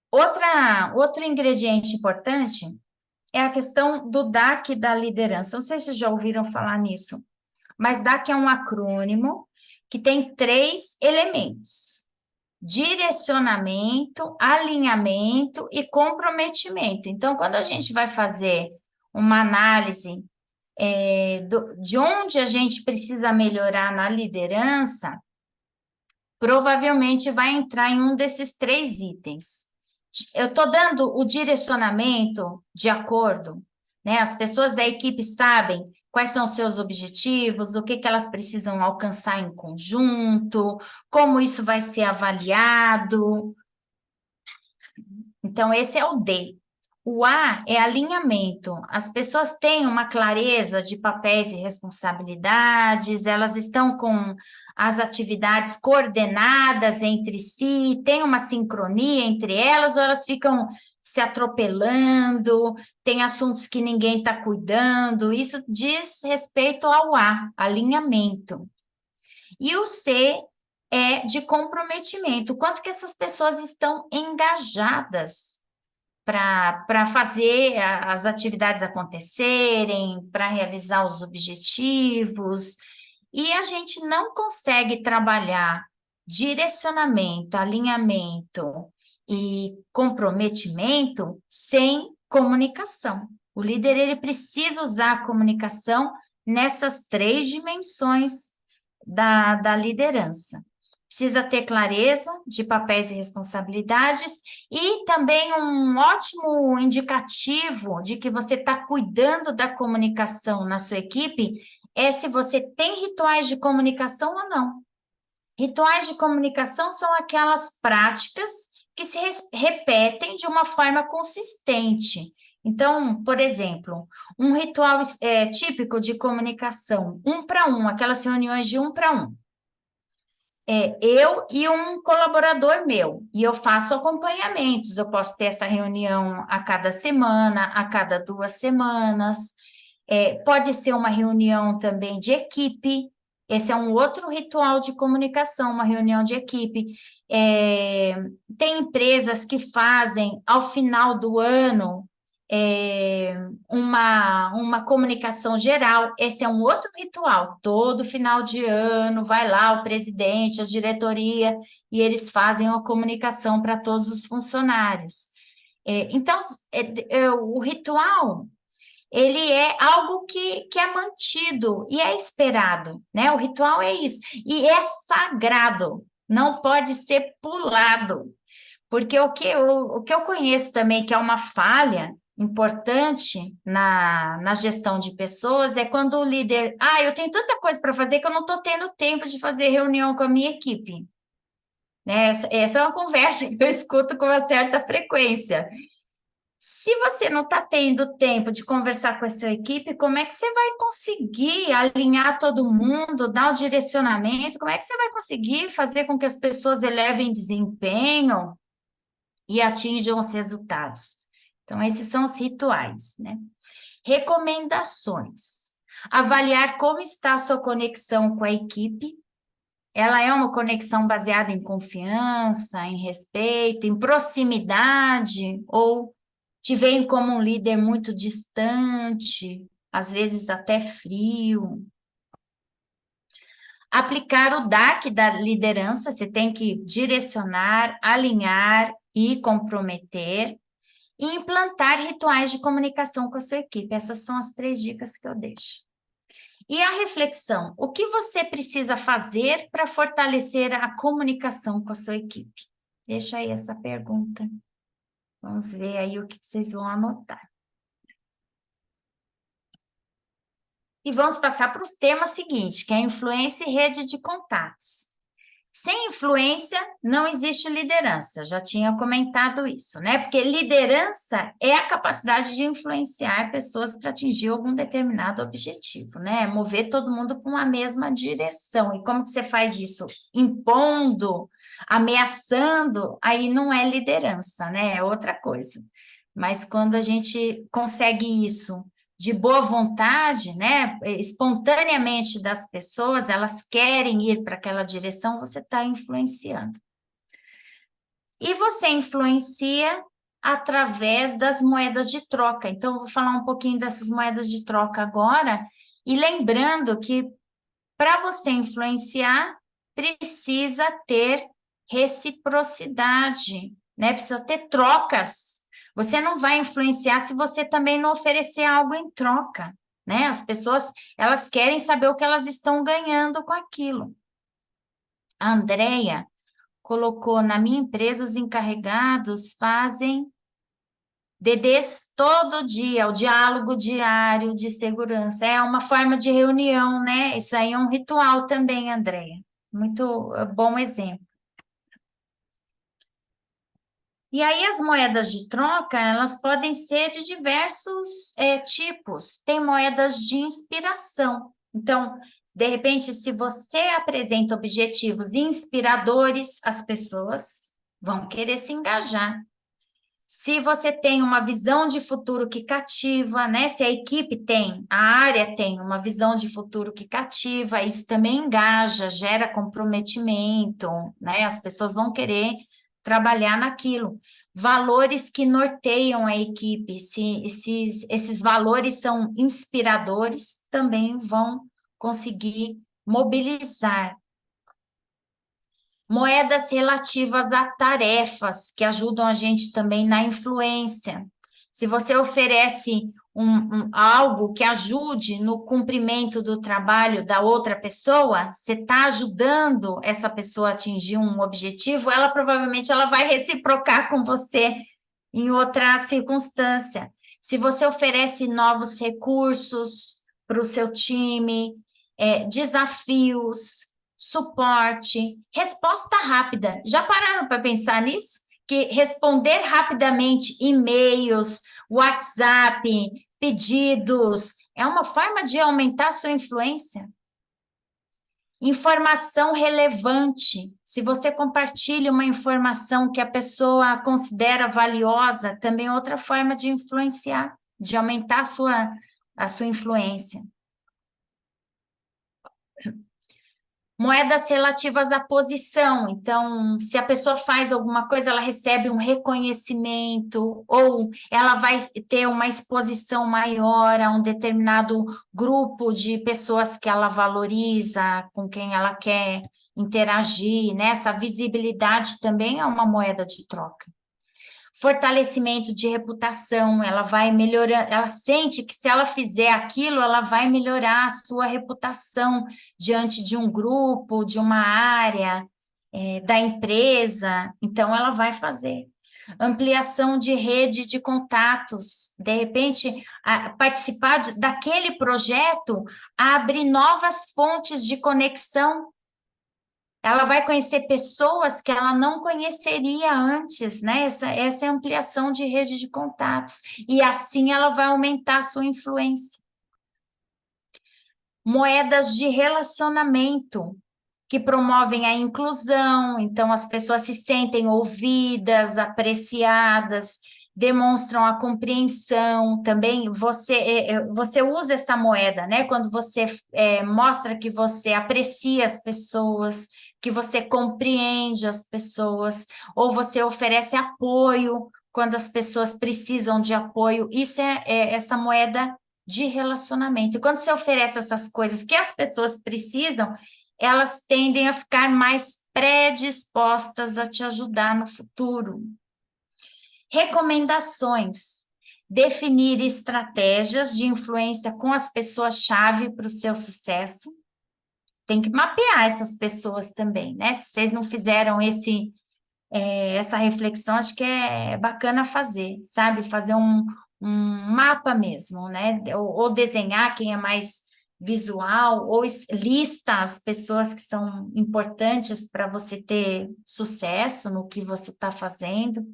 Outro ingrediente importante é a questão do DAC da liderança. Não sei se já ouviram falar nisso, mas DAC é um acrônimo que tem 3 elementos: direcionamento, alinhamento e comprometimento. Então, quando a gente vai fazer uma análise de onde a gente precisa melhorar na liderança, provavelmente vai entrar em um desses 3 itens. Eu estou dando o direcionamento de acordo, né? As pessoas da equipe sabem quais são os seus objetivos, o que elas precisam alcançar em conjunto, como isso vai ser avaliado. Então, esse é o D. O A é alinhamento. As pessoas têm uma clareza de papéis e responsabilidades, elas estão com as atividades coordenadas entre si, tem uma sincronia entre elas, ou elas ficam se atropelando, tem assuntos que ninguém está cuidando. Isso diz respeito ao A, alinhamento. E o C é de comprometimento. Quanto que essas pessoas estão engajadas para fazer as atividades acontecerem, para realizar os objetivos. E a gente não consegue trabalhar direcionamento, alinhamento e comprometimento sem comunicação. O líder ele precisa usar a comunicação nessas 3 dimensões da liderança. Precisa ter clareza de papéis e responsabilidades e também um ótimo indicativo de que você está cuidando da comunicação na sua equipe é se você tem rituais de comunicação ou não. Rituais de comunicação são aquelas práticas que se repetem de uma forma consistente. Então, por exemplo, um ritual típico de comunicação, 1 para 1, aquelas reuniões de 1 para 1. Eu e um colaborador meu, e eu faço acompanhamentos, eu posso ter essa reunião a cada semana, a cada 2 semanas, pode ser uma reunião também de equipe, esse é um outro ritual de comunicação, uma reunião de equipe. Tem empresas que fazem, ao final do ano, uma comunicação geral, esse é um outro ritual, todo final de ano, vai lá o presidente, a diretoria, e eles fazem uma comunicação para todos os funcionários. Então, o ritual, ele é algo que é mantido e é esperado, né? O ritual é isso, e é sagrado, não pode ser pulado, porque o que eu conheço também, que é uma falha importante na gestão de pessoas, é quando o líder, eu tenho tanta coisa para fazer que eu não estou tendo tempo de fazer reunião com a minha equipe. Né? Essa é uma conversa que eu escuto com uma certa frequência. Se você não está tendo tempo de conversar com a sua equipe, como é que você vai conseguir alinhar todo mundo, dar o direcionamento? Como é que você vai conseguir fazer com que as pessoas elevem desempenho e atinjam os resultados? Então, esses são os rituais, né? Recomendações. Avaliar como está a sua conexão com a equipe. Ela é uma conexão baseada em confiança, em respeito, em proximidade, ou te veem como um líder muito distante, às vezes até frio. Aplicar o DAC da liderança, você tem que direcionar, alinhar e comprometer. E implantar rituais de comunicação com a sua equipe. Essas são as 3 dicas que eu deixo. E a reflexão, o que você precisa fazer para fortalecer a comunicação com a sua equipe? Deixa aí essa pergunta. Vamos ver aí o que vocês vão anotar. E vamos passar para o tema seguinte, que é influência e rede de contatos. Sem influência, não existe liderança. Já tinha comentado isso, né? Porque liderança é a capacidade de influenciar pessoas para atingir algum determinado objetivo, né? Mover todo mundo para uma mesma direção. E como que você faz isso? Impondo, ameaçando, aí não é liderança, né? É outra coisa. Mas quando a gente consegue isso de boa vontade, né, espontaneamente das pessoas, elas querem ir para aquela direção, você está influenciando. E você influencia através das moedas de troca. Então, eu vou falar um pouquinho dessas moedas de troca agora, e lembrando que para você influenciar, precisa ter reciprocidade, né? Precisa ter trocas. Você não vai influenciar se você também não oferecer algo em troca, né? As pessoas, elas querem saber o que elas estão ganhando com aquilo. A Andrea colocou, na minha empresa, os encarregados fazem DDs todo dia, o diálogo diário de segurança. É uma forma de reunião, né? Isso aí é um ritual também, Andréia. Muito bom exemplo. E aí as moedas de troca, elas podem ser de diversos tipos. Tem moedas de inspiração. Então, de repente, se você apresenta objetivos inspiradores, as pessoas vão querer se engajar. Se você tem uma visão de futuro que cativa, né? Se a equipe tem, a área tem uma visão de futuro que cativa, isso também engaja, gera comprometimento, né? As pessoas vão querer trabalhar naquilo. Valores que norteiam a equipe, se esses valores são inspiradores, também vão conseguir mobilizar. Moedas relativas a tarefas, que ajudam a gente também na influência. Se você oferece algo que ajude no cumprimento do trabalho da outra pessoa, você está ajudando essa pessoa a atingir um objetivo, ela provavelmente ela vai reciprocar com você em outra circunstância. Se você oferece novos recursos para o seu time, desafios, suporte, resposta rápida. Já pararam para pensar nisso? Que responder rapidamente e-mails, WhatsApp, pedidos, é uma forma de aumentar a sua influência. Informação relevante. Se você compartilha uma informação que a pessoa considera valiosa, também é outra forma de influenciar, de aumentar a sua influência. Moedas relativas à posição. Então, se a pessoa faz alguma coisa, ela recebe um reconhecimento, ou ela vai ter uma exposição maior a um determinado grupo de pessoas que ela valoriza, com quem ela quer interagir, né? Essa visibilidade também é uma moeda de troca. Fortalecimento de reputação, ela vai melhorar, ela sente que se ela fizer aquilo, ela vai melhorar a sua reputação diante de um grupo, de uma área, da empresa, então ela vai fazer. Ampliação de rede de contatos, de repente, participar daquele projeto abre novas fontes de conexão. Ela vai conhecer pessoas que ela não conheceria antes, né? Essa é a ampliação de rede de contatos. E assim ela vai aumentar a sua influência. Moedas de relacionamento, que promovem a inclusão, então as pessoas se sentem ouvidas, apreciadas, demonstram a compreensão. Também você usa essa moeda, né? Quando você mostra que você aprecia as pessoas, que você compreende as pessoas, ou você oferece apoio quando as pessoas precisam de apoio. Isso é essa moeda de relacionamento. E quando você oferece essas coisas que as pessoas precisam, elas tendem a ficar mais predispostas a te ajudar no futuro. Recomendações. Definir estratégias de influência com as pessoas-chave para o seu sucesso. Tem que mapear essas pessoas também, né? Se vocês não fizeram essa reflexão, acho que é bacana fazer, sabe? Fazer um mapa mesmo, né? Ou desenhar quem é mais visual, ou lista as pessoas que são importantes para você ter sucesso no que você está fazendo.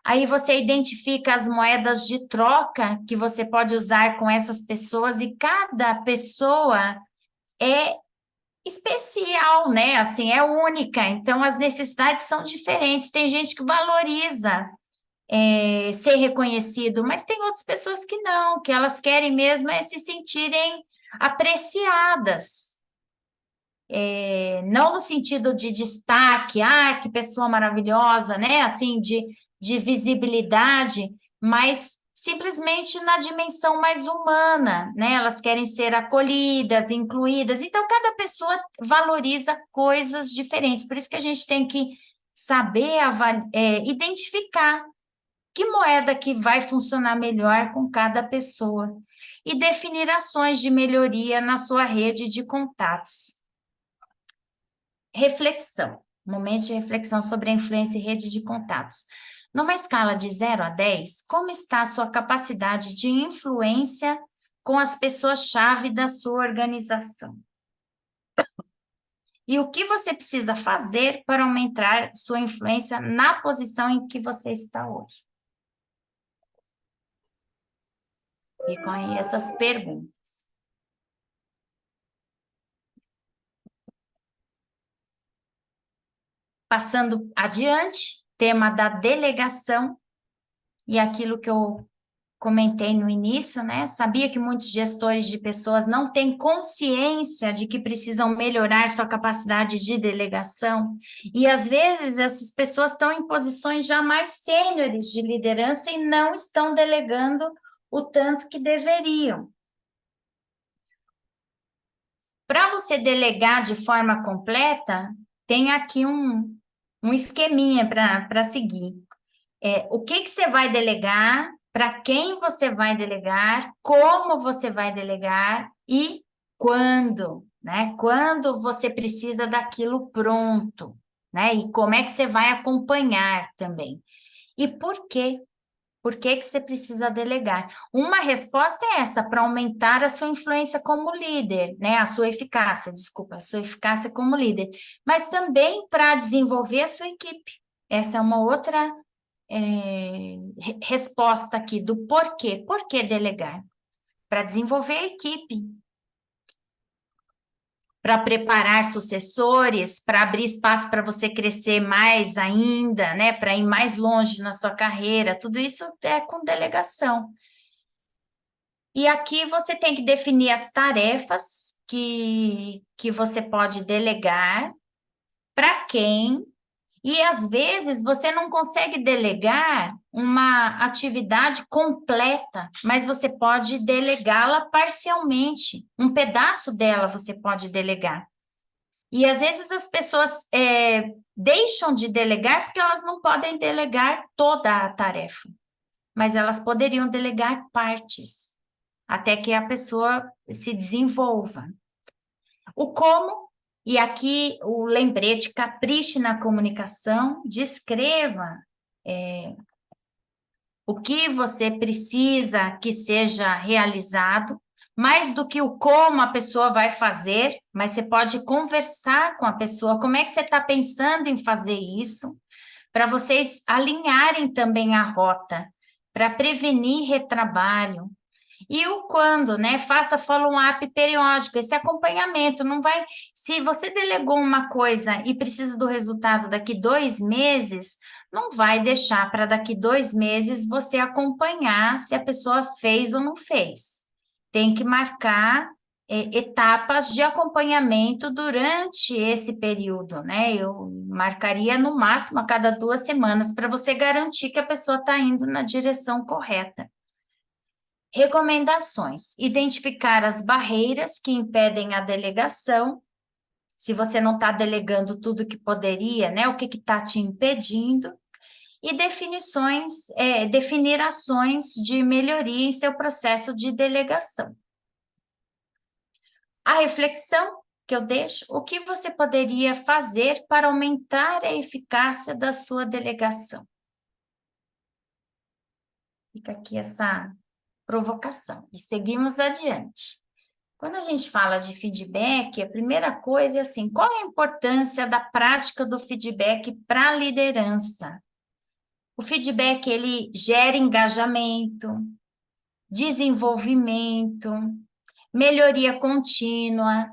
Aí você identifica as moedas de troca que você pode usar com essas pessoas, e cada pessoa é especial, né? Assim, é única, então as necessidades são diferentes. Tem gente que valoriza ser reconhecido, mas tem outras pessoas que não, que elas querem mesmo se sentirem apreciadas. Não no sentido de destaque, que pessoa maravilhosa, né? Assim, de visibilidade, mas simplesmente na dimensão mais humana, né? Elas querem ser acolhidas, incluídas. Então, cada pessoa valoriza coisas diferentes. Por isso que a gente tem que saber identificar que moeda que vai funcionar melhor com cada pessoa e definir ações de melhoria na sua rede de contatos. Reflexão, momento de reflexão sobre a influência e rede de contatos. Numa escala de 0 a 10, como está a sua capacidade de influência com as pessoas-chave da sua organização? E o que você precisa fazer para aumentar sua influência na posição em que você está hoje? Ficam aí essas perguntas. Passando adiante, tema da delegação, e aquilo que eu comentei no início, né? Sabia que muitos gestores de pessoas não têm consciência de que precisam melhorar sua capacidade de delegação, e às vezes essas pessoas estão em posições já mais sêniores de liderança e não estão delegando o tanto que deveriam. Para você delegar de forma completa, tem aqui um esqueminha para seguir. O que você vai delegar, para quem você vai delegar, como você vai delegar e quando, né? Quando você precisa daquilo pronto, né? E como é que você vai acompanhar também. E por quê? Por que você precisa delegar? Uma resposta é essa, para aumentar a sua influência como líder, né? A sua eficácia como líder. Mas também para desenvolver a sua equipe. Essa é uma outra resposta aqui do porquê. Por que delegar? Para desenvolver a equipe. Para preparar sucessores, para abrir espaço para você crescer mais ainda, né? Para ir mais longe na sua carreira, tudo isso é com delegação. E aqui você tem que definir as tarefas que você pode delegar, para quem, e às vezes você não consegue delegar uma atividade completa, mas você pode delegá-la parcialmente, um pedaço dela você pode delegar. E às vezes as pessoas deixam de delegar porque elas não podem delegar toda a tarefa, mas elas poderiam delegar partes, até que a pessoa se desenvolva. O como, e aqui o lembrete, capriche na comunicação, descreva o que você precisa que seja realizado, mais do que o como a pessoa vai fazer, mas você pode conversar com a pessoa, como é que você está pensando em fazer isso, para vocês alinharem também a rota, para prevenir retrabalho. E o quando, né? Faça follow-up periódico, esse acompanhamento, não vai... Se você delegou uma coisa e precisa do resultado daqui 2 meses, não vai deixar para daqui 2 meses você acompanhar se a pessoa fez ou não fez. Tem que marcar etapas de acompanhamento durante esse período, né? Eu marcaria no máximo a cada 2 semanas para você garantir que a pessoa está indo na direção correta. Recomendações: identificar as barreiras que impedem a delegação, se você não está delegando tudo que poderia, né? O que está te impedindo, e definir ações de melhoria em seu processo de delegação. A reflexão que eu deixo: o que você poderia fazer para aumentar a eficácia da sua delegação? Fica aqui essa provocação. E seguimos adiante. Quando a gente fala de feedback, a primeira coisa é assim, qual é a importância da prática do feedback para a liderança? O feedback, ele gera engajamento, desenvolvimento, melhoria contínua.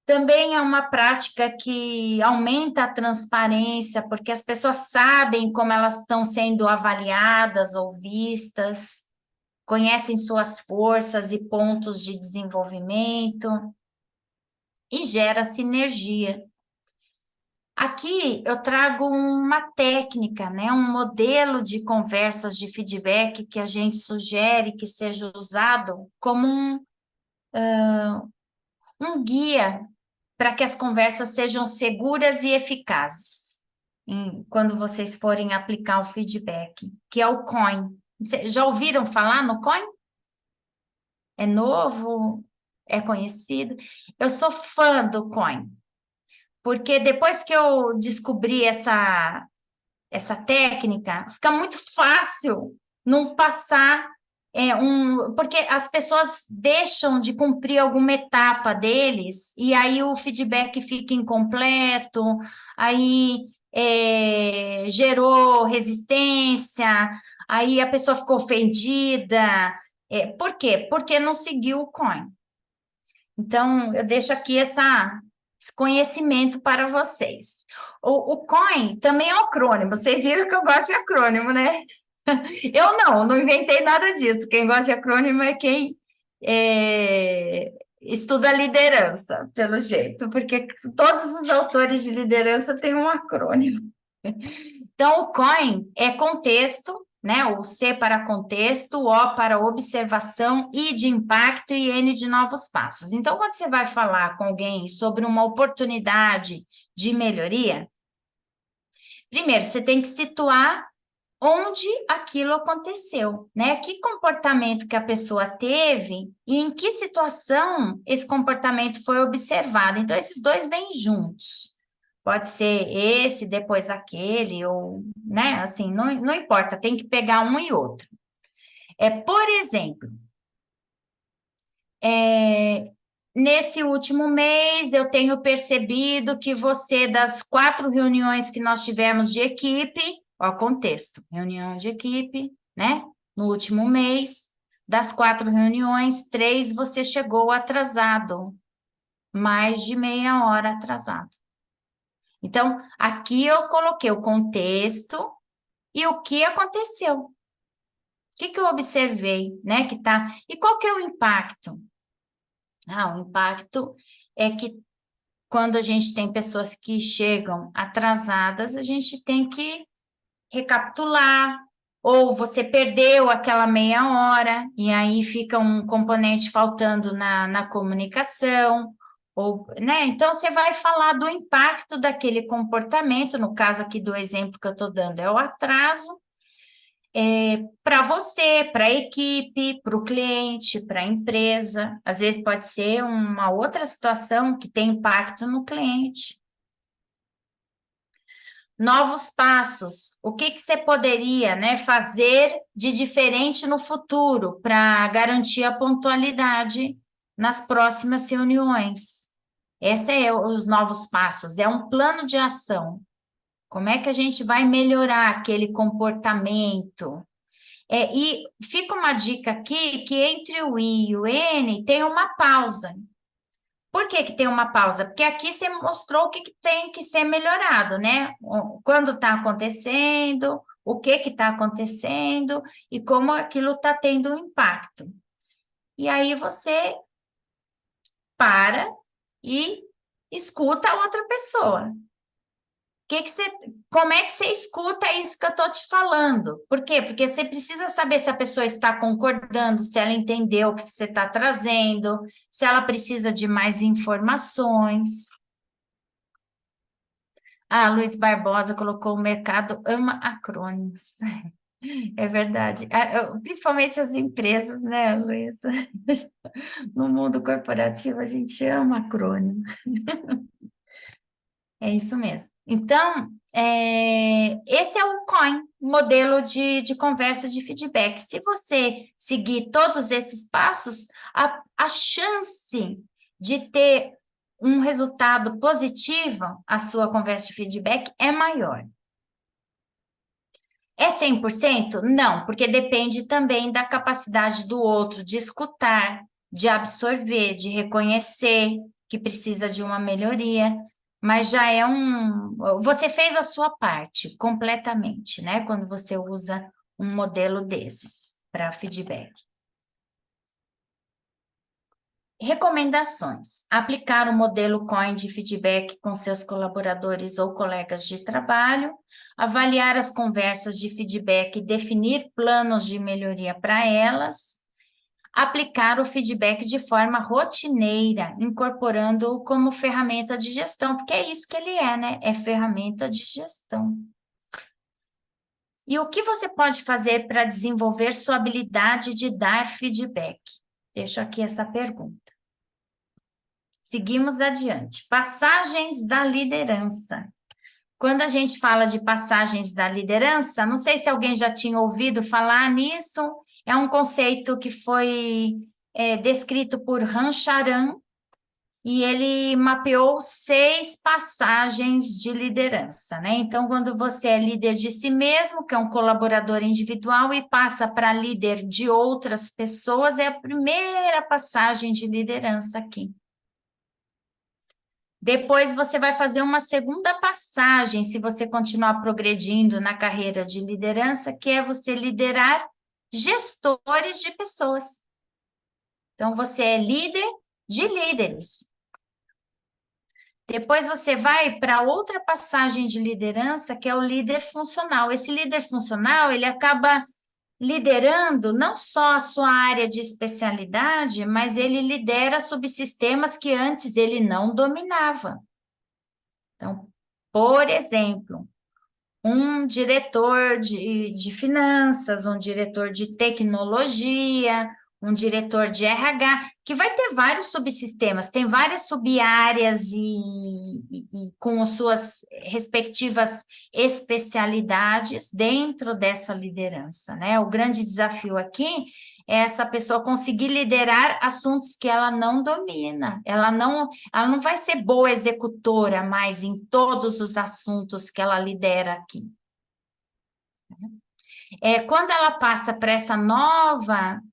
Também é uma prática que aumenta a transparência, porque as pessoas sabem como elas estão sendo avaliadas ou vistas, conhecem suas forças e pontos de desenvolvimento e gera sinergia. Aqui eu trago uma técnica, né, um modelo de conversas de feedback que a gente sugere que seja usado como um guia para que as conversas sejam seguras e eficazes quando vocês forem aplicar o feedback, que é o COIN. Já ouviram falar no COIN? É novo? É conhecido? Eu sou fã do COIN, porque depois que eu descobri essa técnica, fica muito fácil não passar porque as pessoas deixam de cumprir alguma etapa deles, e aí o feedback fica incompleto, aí gerou resistência, aí a pessoa ficou ofendida. Por quê? Porque não seguiu o COIN. Então, eu deixo aqui esse conhecimento para vocês. O COIN também é um acrônimo. Vocês viram que eu gosto de acrônimo, né? Eu não inventei nada disso. Quem gosta de acrônimo é quem estuda liderança, pelo jeito, porque todos os autores de liderança têm um acrônimo. Então, o COIN é contexto, né? O C para contexto, o O para observação, I de impacto e N de novos passos. Então, quando você vai falar com alguém sobre uma oportunidade de melhoria, primeiro, você tem que situar onde aquilo aconteceu, né? Que comportamento que a pessoa teve e em que situação esse comportamento foi observado. Então, esses dois vêm juntos. Pode ser esse, depois aquele, ou, né? Assim, não importa, tem que pegar um e outro. Por exemplo, nesse último mês, eu tenho percebido que você, das 4 reuniões que nós tivemos de equipe, ó, contexto, reunião de equipe, né? No último mês, das 4 reuniões, 3 você chegou atrasado, mais de meia hora atrasado. Então, aqui eu coloquei o contexto e o que aconteceu. O que eu observei, né? E qual que é o impacto? O impacto é que quando a gente tem pessoas que chegam atrasadas, a gente tem que recapitular, ou você perdeu aquela meia hora, e aí fica um componente faltando na comunicação, ou, né? Então, você vai falar do impacto daquele comportamento, no caso aqui do exemplo que eu estou dando, é o atraso, para você, para a equipe, para o cliente, para a empresa. Às vezes pode ser uma outra situação que tem impacto no cliente. Novos passos. O que você poderia, né, fazer de diferente no futuro para garantir a pontualidade nas próximas reuniões? Esse é os novos passos, é um plano de ação. Como é que a gente vai melhorar aquele comportamento? E fica uma dica aqui que entre o I e o N tem uma pausa. Por que tem uma pausa? Porque aqui você mostrou o que tem que ser melhorado, né? Quando está acontecendo, o que está acontecendo e como aquilo está tendo um impacto. E aí você para e escuta a outra pessoa. Como é que você escuta isso que eu estou te falando? Por quê? Porque você precisa saber se a pessoa está concordando, se ela entendeu o que você está trazendo, se ela precisa de mais informações. Luiz Barbosa colocou: o mercado ama acrônimos. É verdade. Principalmente as empresas, né, Luiz? No mundo corporativo, a gente ama acrônimo. É isso mesmo. Então, esse é o COIN, modelo de conversa de feedback. Se você seguir todos esses passos, a chance de ter um resultado positivo, a sua conversa de feedback é maior. É 100%? Não, porque depende também da capacidade do outro de escutar, de absorver, de reconhecer que precisa de uma melhoria, mas já é você fez a sua parte completamente, né? Quando você usa um modelo desses para feedback. Recomendações: aplicar o modelo COIN de feedback com seus colaboradores ou colegas de trabalho, avaliar as conversas de feedback e definir planos de melhoria para elas, aplicar o feedback de forma rotineira, incorporando-o como ferramenta de gestão, porque é isso que ele é, né? É ferramenta de gestão. E o que você pode fazer para desenvolver sua habilidade de dar feedback? Deixo aqui essa pergunta. Seguimos adiante. Passagens da liderança. Quando a gente fala de passagens da liderança, não sei se alguém já tinha ouvido falar nisso, é um conceito que foi descrito por Rancharan, e ele mapeou 6 passagens de liderança, né? Então, quando você é líder de si mesmo, que é um colaborador individual, e passa para líder de outras pessoas, é a primeira passagem de liderança aqui. Depois você vai fazer uma segunda passagem, se você continuar progredindo na carreira de liderança, que é você liderar gestores de pessoas. Então, você é líder de líderes. Depois você vai para outra passagem de liderança, que é o líder funcional. Esse líder funcional, ele acaba liderando não só a sua área de especialidade, mas ele lidera subsistemas que antes ele não dominava. Então, por exemplo, um diretor de finanças, um diretor de tecnologia, um diretor de RH, que vai ter vários subsistemas, tem várias sub-áreas e com as suas respectivas especialidades dentro dessa liderança, né? O grande desafio aqui é essa pessoa conseguir liderar assuntos que ela não domina, ela não vai ser boa executora mais em todos os assuntos que ela lidera aqui. Quando ela passa para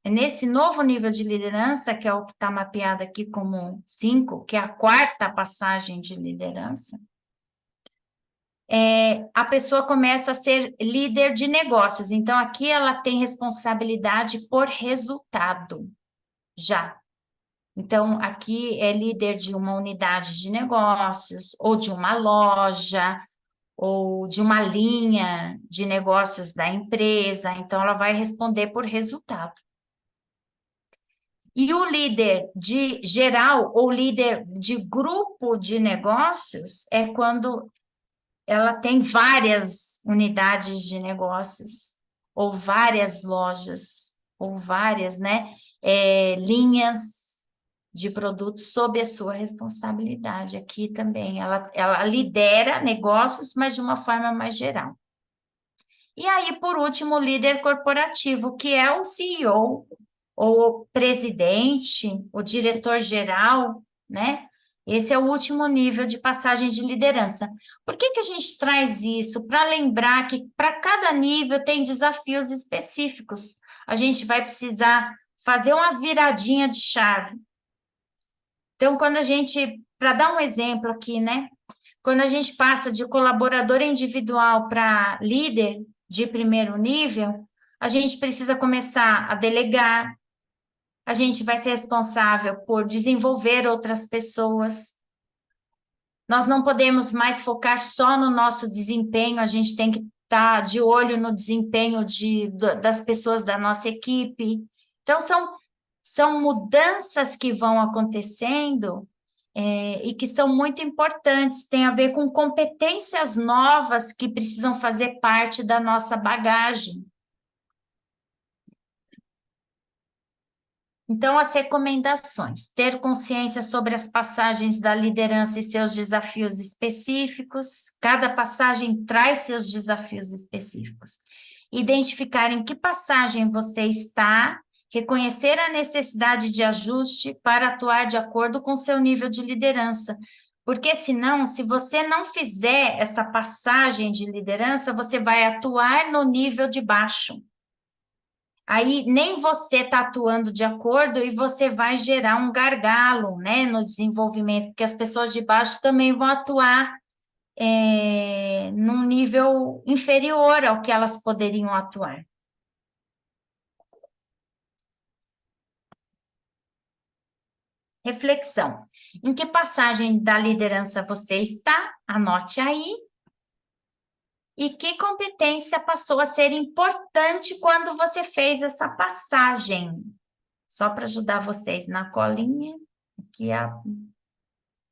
nesse novo nível de liderança, que é o que está mapeado aqui como 5, que é a quarta passagem de liderança, a pessoa começa a ser líder de negócios. Então, aqui ela tem responsabilidade por resultado, já. Então, aqui é líder de uma unidade de negócios, ou de uma loja, ou de uma linha de negócios da empresa. Então, ela vai responder por resultado. E o líder de geral, ou líder de grupo de negócios, é quando ela tem várias unidades de negócios, ou várias lojas, ou várias, né, linhas de produtos sob a sua responsabilidade. Aqui também, ela lidera negócios, mas de uma forma mais geral. E aí, por último, o líder corporativo, que é o CEO, ou o presidente, o diretor-geral, né? Esse é o último nível de passagem de liderança. Por que a gente traz isso? Para lembrar que para cada nível tem desafios específicos. A gente vai precisar fazer uma viradinha de chave. Então, para dar um exemplo aqui, né? Quando a gente passa de colaborador individual para líder de primeiro nível, a gente precisa começar a delegar, a gente vai ser responsável por desenvolver outras pessoas. Nós não podemos mais focar só no nosso desempenho, a gente tem que estar de olho no desempenho das pessoas da nossa equipe. Então, são mudanças que vão acontecendo e que são muito importantes, tem a ver com competências novas que precisam fazer parte da nossa bagagem. Então, as recomendações: ter consciência sobre as passagens da liderança e seus desafios específicos. Cada passagem traz seus desafios específicos. Identificar em que passagem você está, reconhecer a necessidade de ajuste para atuar de acordo com seu nível de liderança. Porque senão, se você não fizer essa passagem de liderança, você vai atuar no nível de baixo. Aí nem você está atuando de acordo e você vai gerar um gargalo, né, no desenvolvimento, porque as pessoas de baixo também vão atuar num nível inferior ao que elas poderiam atuar. Reflexão. Em que passagem da liderança você está? Anote aí. E que competência passou a ser importante quando você fez essa passagem? Só para ajudar vocês na colinha, aqui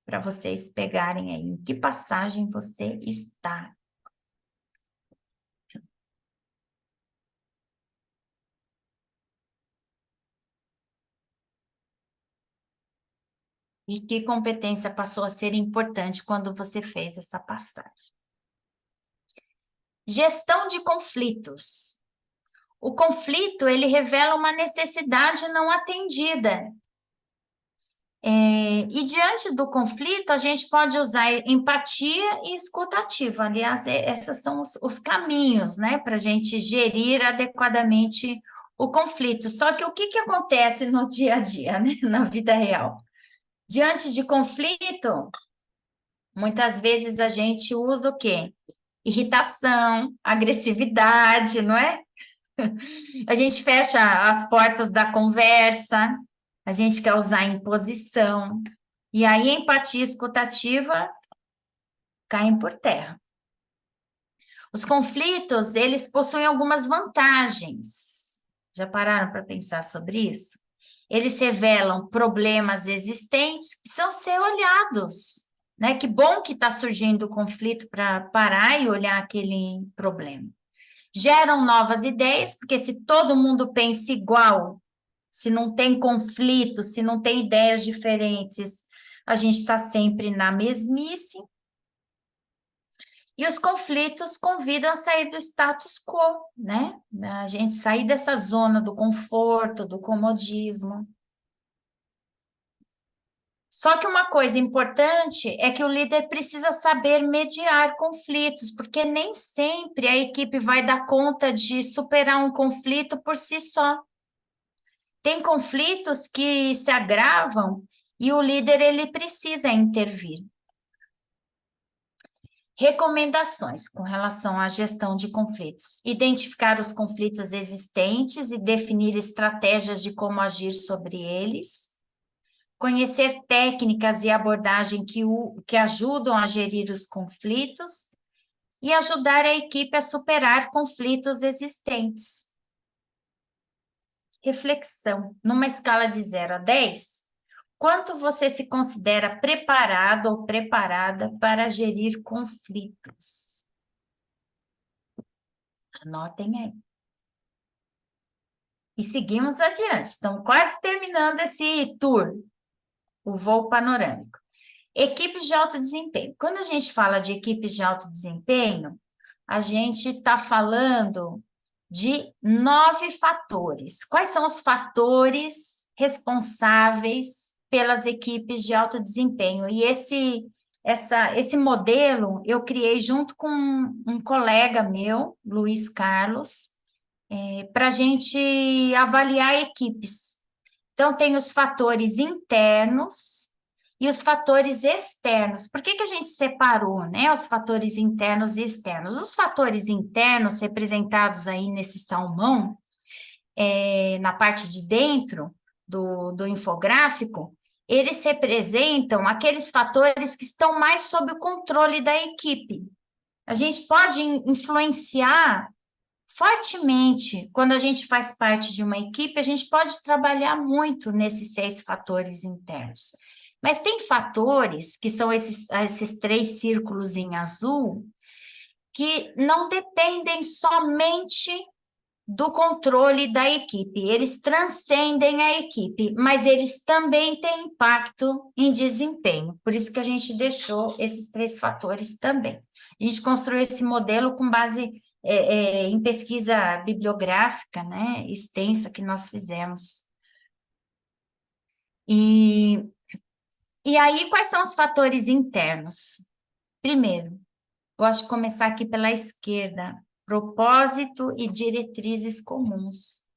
para vocês pegarem aí em que passagem você está. E que competência passou a ser importante quando você fez essa passagem. Gestão de conflitos. O conflito, ele revela uma necessidade não atendida. E diante do conflito, a gente pode usar empatia e escutativa. Aliás, esses são os caminhos, né, para a gente gerir adequadamente o conflito. Só que o que acontece no dia a dia, né, na vida real? Diante de conflito, muitas vezes a gente usa o quê? Irritação, agressividade, não é? A gente fecha as portas da conversa, a gente quer usar imposição, e aí a empatia escutativa caem por terra. Os conflitos, eles possuem algumas vantagens. Já pararam para pensar sobre isso? Eles revelam problemas existentes que precisam ser olhados, né? Que bom que está surgindo o conflito para parar e olhar aquele problema. Geram novas ideias, porque se todo mundo pensa igual, se não tem conflito, se não tem ideias diferentes, a gente está sempre na mesmice. E os conflitos convidam a sair do status quo, né? A gente sair dessa zona do conforto, do comodismo. Só que uma coisa importante é que o líder precisa saber mediar conflitos, porque nem sempre a equipe vai dar conta de superar um conflito por si só. Tem conflitos que se agravam e o líder ele precisa intervir. Recomendações com relação à gestão de conflitos. Identificar os conflitos existentes e definir estratégias de como agir sobre eles. Conhecer técnicas e abordagem que ajudam a gerir os conflitos. E ajudar a equipe a superar conflitos existentes. Reflexão. Numa escala de 0 a 10, quanto você se considera preparado ou preparada para gerir conflitos? Anotem aí. E seguimos adiante. Estamos quase terminando esse tour, o voo panorâmico. Equipes de alto desempenho. Quando a gente fala de equipes de alto desempenho, a gente está falando de 9 fatores. Quais são os fatores responsáveis pelas equipes de alto desempenho? E esse modelo eu criei junto com um colega meu, Luiz Carlos, para a gente avaliar equipes. Então, tem os fatores internos e os fatores externos. Por que a gente separou, né, os fatores internos e externos? Os fatores internos, representados aí nesse salmão, na parte de dentro do infográfico, eles representam aqueles fatores que estão mais sob o controle da equipe. A gente pode influenciar fortemente, quando a gente faz parte de uma equipe, a gente pode trabalhar muito nesses 6 fatores internos. Mas tem fatores, que são esses 3 círculos em azul, que não dependem somente do controle da equipe. Eles transcendem a equipe, mas eles também têm impacto em desempenho. Por isso que a gente deixou esses 3 fatores também. A gente construiu esse modelo com base em pesquisa bibliográfica, né, extensa que nós fizemos. E aí, quais são os fatores internos? Primeiro, gosto de começar aqui pela esquerda, propósito e diretrizes comuns.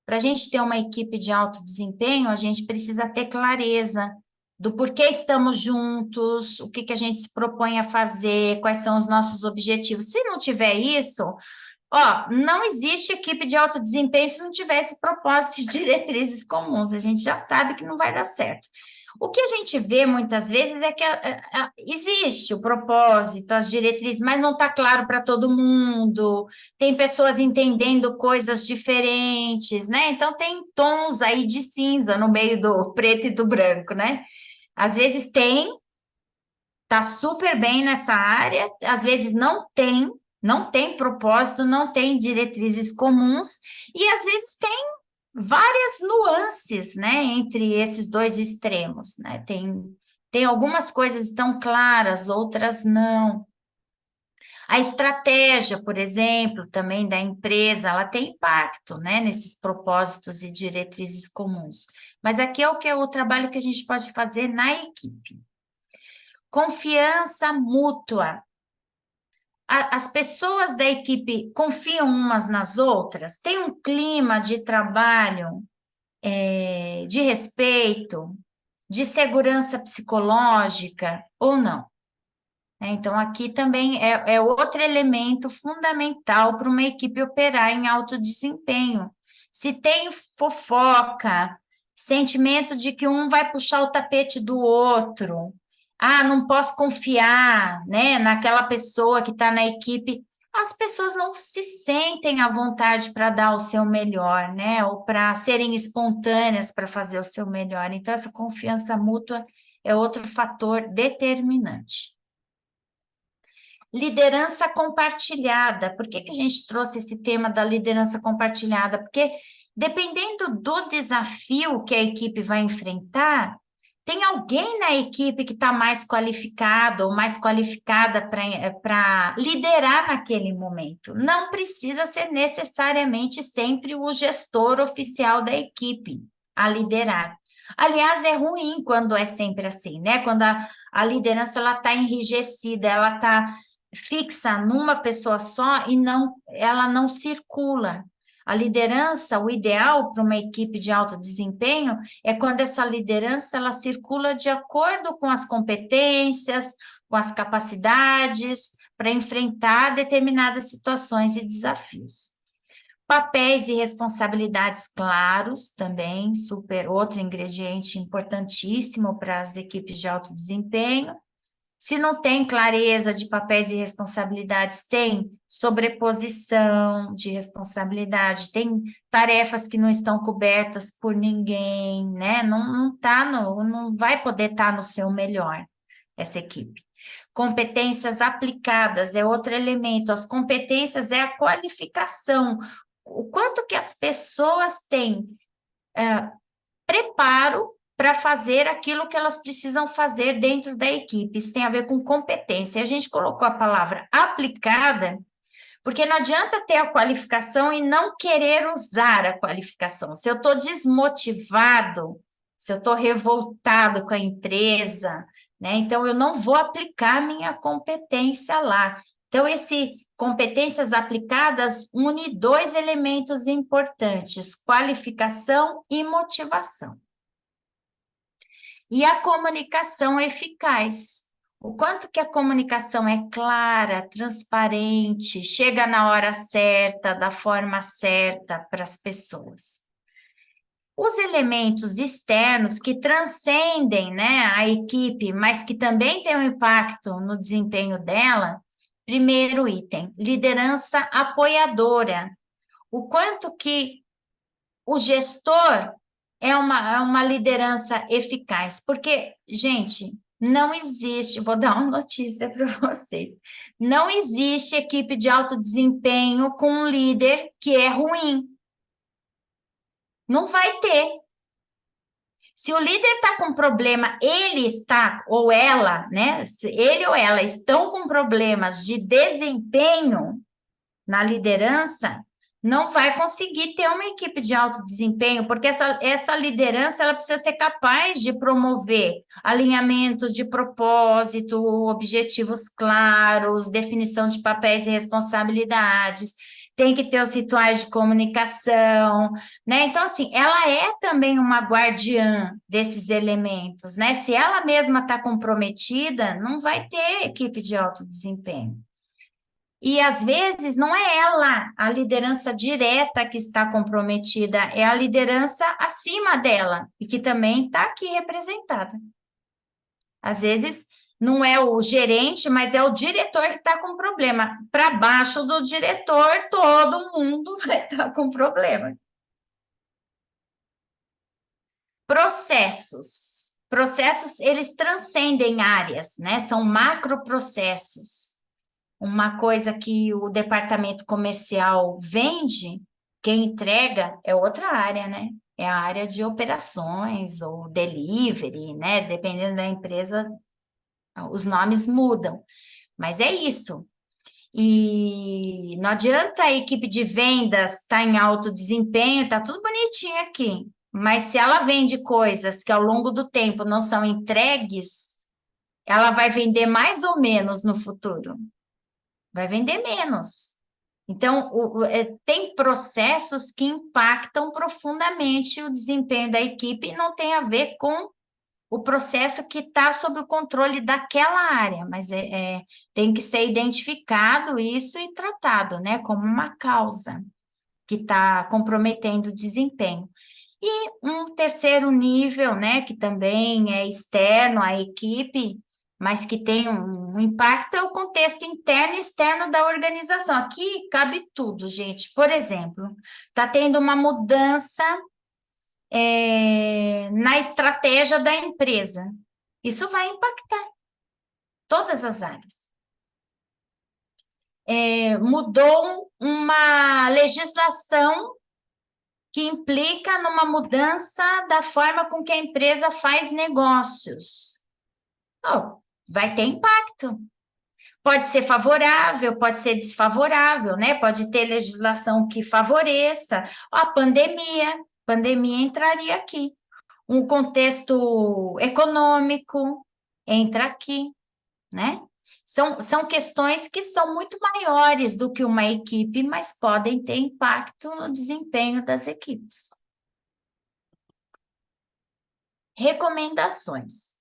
Para a gente ter uma equipe de alto desempenho, a gente precisa ter clareza do porquê estamos juntos, o que que a gente se propõe a fazer, quais são os nossos objetivos. Se não tiver isso, não existe equipe de alto desempenho se não tivesse propósitos e diretrizes comuns. A gente já sabe que não vai dar certo. O que a gente vê muitas vezes é que existe o propósito, as diretrizes, mas não está claro para todo mundo, tem pessoas entendendo coisas diferentes, né? Então, tem tons aí de cinza no meio do preto e do branco, né? Às vezes está super bem nessa área, às vezes não tem propósito, não tem diretrizes comuns, e às vezes tem várias nuances, né, entre esses 2 extremos, né? Tem algumas coisas que estão claras, outras não. A estratégia, por exemplo, também da empresa, ela tem impacto, né, nesses propósitos e diretrizes comuns. Mas aqui é o trabalho que a gente pode fazer na equipe. Confiança mútua. As pessoas da equipe confiam umas nas outras? Tem um clima de trabalho de respeito, de segurança psicológica ou não? Então, aqui também é outro elemento fundamental para uma equipe operar em alto desempenho. Se tem fofoca, sentimento de que um vai puxar o tapete do outro, não posso confiar, né, naquela pessoa que está na equipe, as pessoas não se sentem à vontade para dar o seu melhor, né, ou para serem espontâneas para fazer o seu melhor. Então, essa confiança mútua é outro fator determinante. Liderança compartilhada. Por que que a gente trouxe esse tema da liderança compartilhada? Porque dependendo do desafio que a equipe vai enfrentar, tem alguém na equipe que está mais qualificado ou mais qualificada para liderar naquele momento. Não precisa ser necessariamente sempre o gestor oficial da equipe a liderar. Aliás, é ruim quando é sempre assim, né? Quando a liderança ela está enrijecida, ela está fixa numa pessoa só e ela não circula. A liderança, o ideal para uma equipe de alto desempenho é quando essa liderança ela circula de acordo com as competências, com as capacidades para enfrentar determinadas situações e desafios. Papéis e responsabilidades claros também, outro ingrediente importantíssimo para as equipes de alto desempenho. Se não tem clareza de papéis e responsabilidades, tem sobreposição de responsabilidade, tem tarefas que não estão cobertas por ninguém, né? Não vai poder estar no seu melhor, essa equipe. Competências aplicadas é outro elemento. As competências é a qualificação. O quanto que as pessoas têm preparo para fazer aquilo que elas precisam fazer dentro da equipe. Isso tem a ver com competência. A gente colocou a palavra aplicada, porque não adianta ter a qualificação e não querer usar a qualificação. Se eu estou desmotivado, se eu estou revoltado com a empresa, né, então eu não vou aplicar minha competência lá. Então, competências aplicadas une 2 elementos importantes, qualificação e motivação. E a comunicação eficaz. O quanto que a comunicação é clara, transparente, chega na hora certa, da forma certa para as pessoas. Os elementos externos que transcendem, né, a equipe, mas que também têm um impacto no desempenho dela, primeiro item, liderança apoiadora. O quanto que o gestor é uma liderança eficaz, porque, gente, não existe, vou dar uma notícia para vocês, não existe equipe de alto desempenho com um líder que é ruim. Não vai ter. Se o líder está com problema, ele está, ou ela, né? Ele ou ela estão com problemas de desempenho na liderança, não vai conseguir ter uma equipe de alto desempenho, porque essa liderança ela precisa ser capaz de promover alinhamento de propósito, objetivos claros, definição de papéis e responsabilidades, tem que ter os rituais de comunicação, né? Então, assim, ela é também uma guardiã desses elementos, né? Se ela mesma está comprometida, não vai ter equipe de alto desempenho. E, às vezes, não é ela, a liderança direta que está comprometida, é a liderança acima dela, e que também está aqui representada. Às vezes, não é o gerente, mas é o diretor que está com problema. Para baixo do diretor, todo mundo vai estar com problema. Processos. Processos, eles transcendem áreas, né? São macroprocessos. Uma coisa que o departamento comercial vende, quem entrega é outra área, né? É a área de operações ou delivery, né? Dependendo da empresa, os nomes mudam. Mas é isso. E não adianta a equipe de vendas estar em alto desempenho, está tudo bonitinho aqui. Mas se ela vende coisas que ao longo do tempo não são entregues, ela vai vender mais ou menos no futuro. Vai vender menos. Então, tem processos que impactam profundamente o desempenho da equipe e não tem a ver com o processo que está sob o controle daquela área, mas tem que ser identificado isso e tratado, né, como uma causa que está comprometendo o desempenho. E um terceiro nível, né, que também é externo à equipe, mas que tem um impacto, é o contexto interno e externo da organização. Aqui cabe tudo, gente. Por exemplo, está tendo uma mudança na estratégia da empresa. Isso vai impactar todas as áreas. Mudou uma legislação que implica numa mudança da forma com que a empresa faz negócios. Vai ter impacto. Pode ser favorável, pode ser desfavorável, né? Pode ter legislação que favoreça. A pandemia entraria aqui. Um contexto econômico entra aqui, né? São questões que são muito maiores do que uma equipe, mas podem ter impacto no desempenho das equipes. Recomendações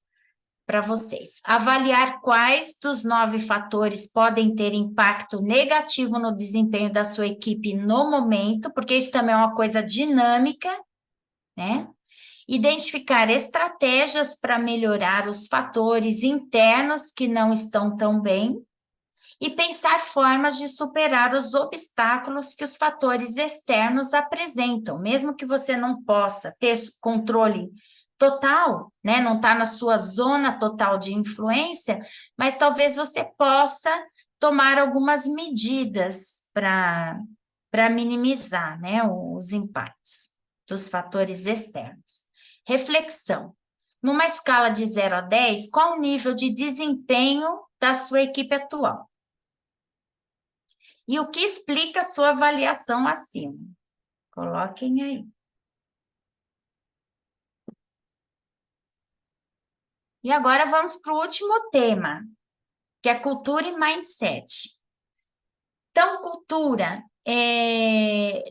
para vocês. Avaliar quais dos 9 fatores podem ter impacto negativo no desempenho da sua equipe no momento, porque isso também é uma coisa dinâmica, né? Identificar estratégias para melhorar os fatores internos que não estão tão bem e pensar formas de superar os obstáculos que os fatores externos apresentam, mesmo que você não possa ter controle total, né? Não está na sua zona total de influência, mas talvez você possa tomar algumas medidas para minimizar, né, os impactos dos fatores externos. Reflexão. Numa escala de 0 a 10, qual o nível de desempenho da sua equipe atual? E o que explica a sua avaliação acima? Coloquem aí. E agora vamos para o último tema, que é cultura e mindset. Então, cultura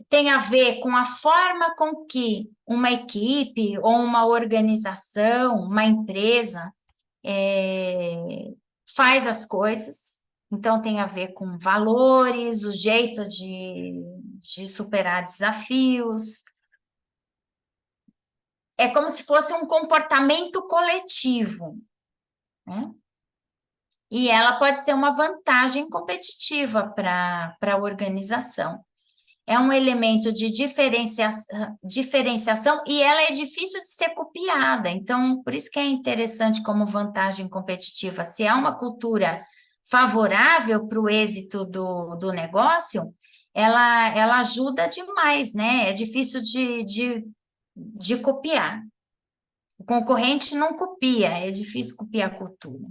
tem a ver com a forma com que uma equipe ou uma organização, uma empresa faz as coisas. Então, tem a ver com valores, o jeito de superar desafios. É como se fosse um comportamento coletivo, né? E ela pode ser uma vantagem competitiva para a organização. é um elemento de diferenciação e ela é difícil de ser copiada. Então, por isso que é interessante como vantagem competitiva. Se há uma cultura favorável para o êxito do negócio, ela ajuda demais, né? É difícil de copiar. O concorrente não copia, é difícil copiar a cultura.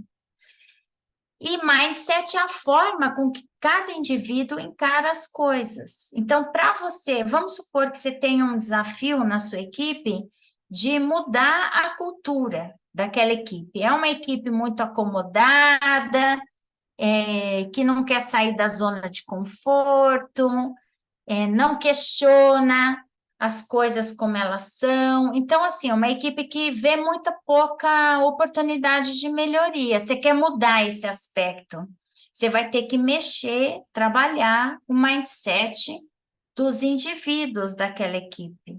E mindset é a forma com que cada indivíduo encara as coisas. Então, para você, vamos supor que você tenha um desafio na sua equipe de mudar a cultura daquela equipe. É uma equipe muito acomodada, que não quer sair da zona de conforto, não questiona as coisas como elas são. Então, assim, é uma equipe que vê muita pouca oportunidade de melhoria. Você quer mudar esse aspecto, você vai ter que mexer, trabalhar o mindset dos indivíduos daquela equipe.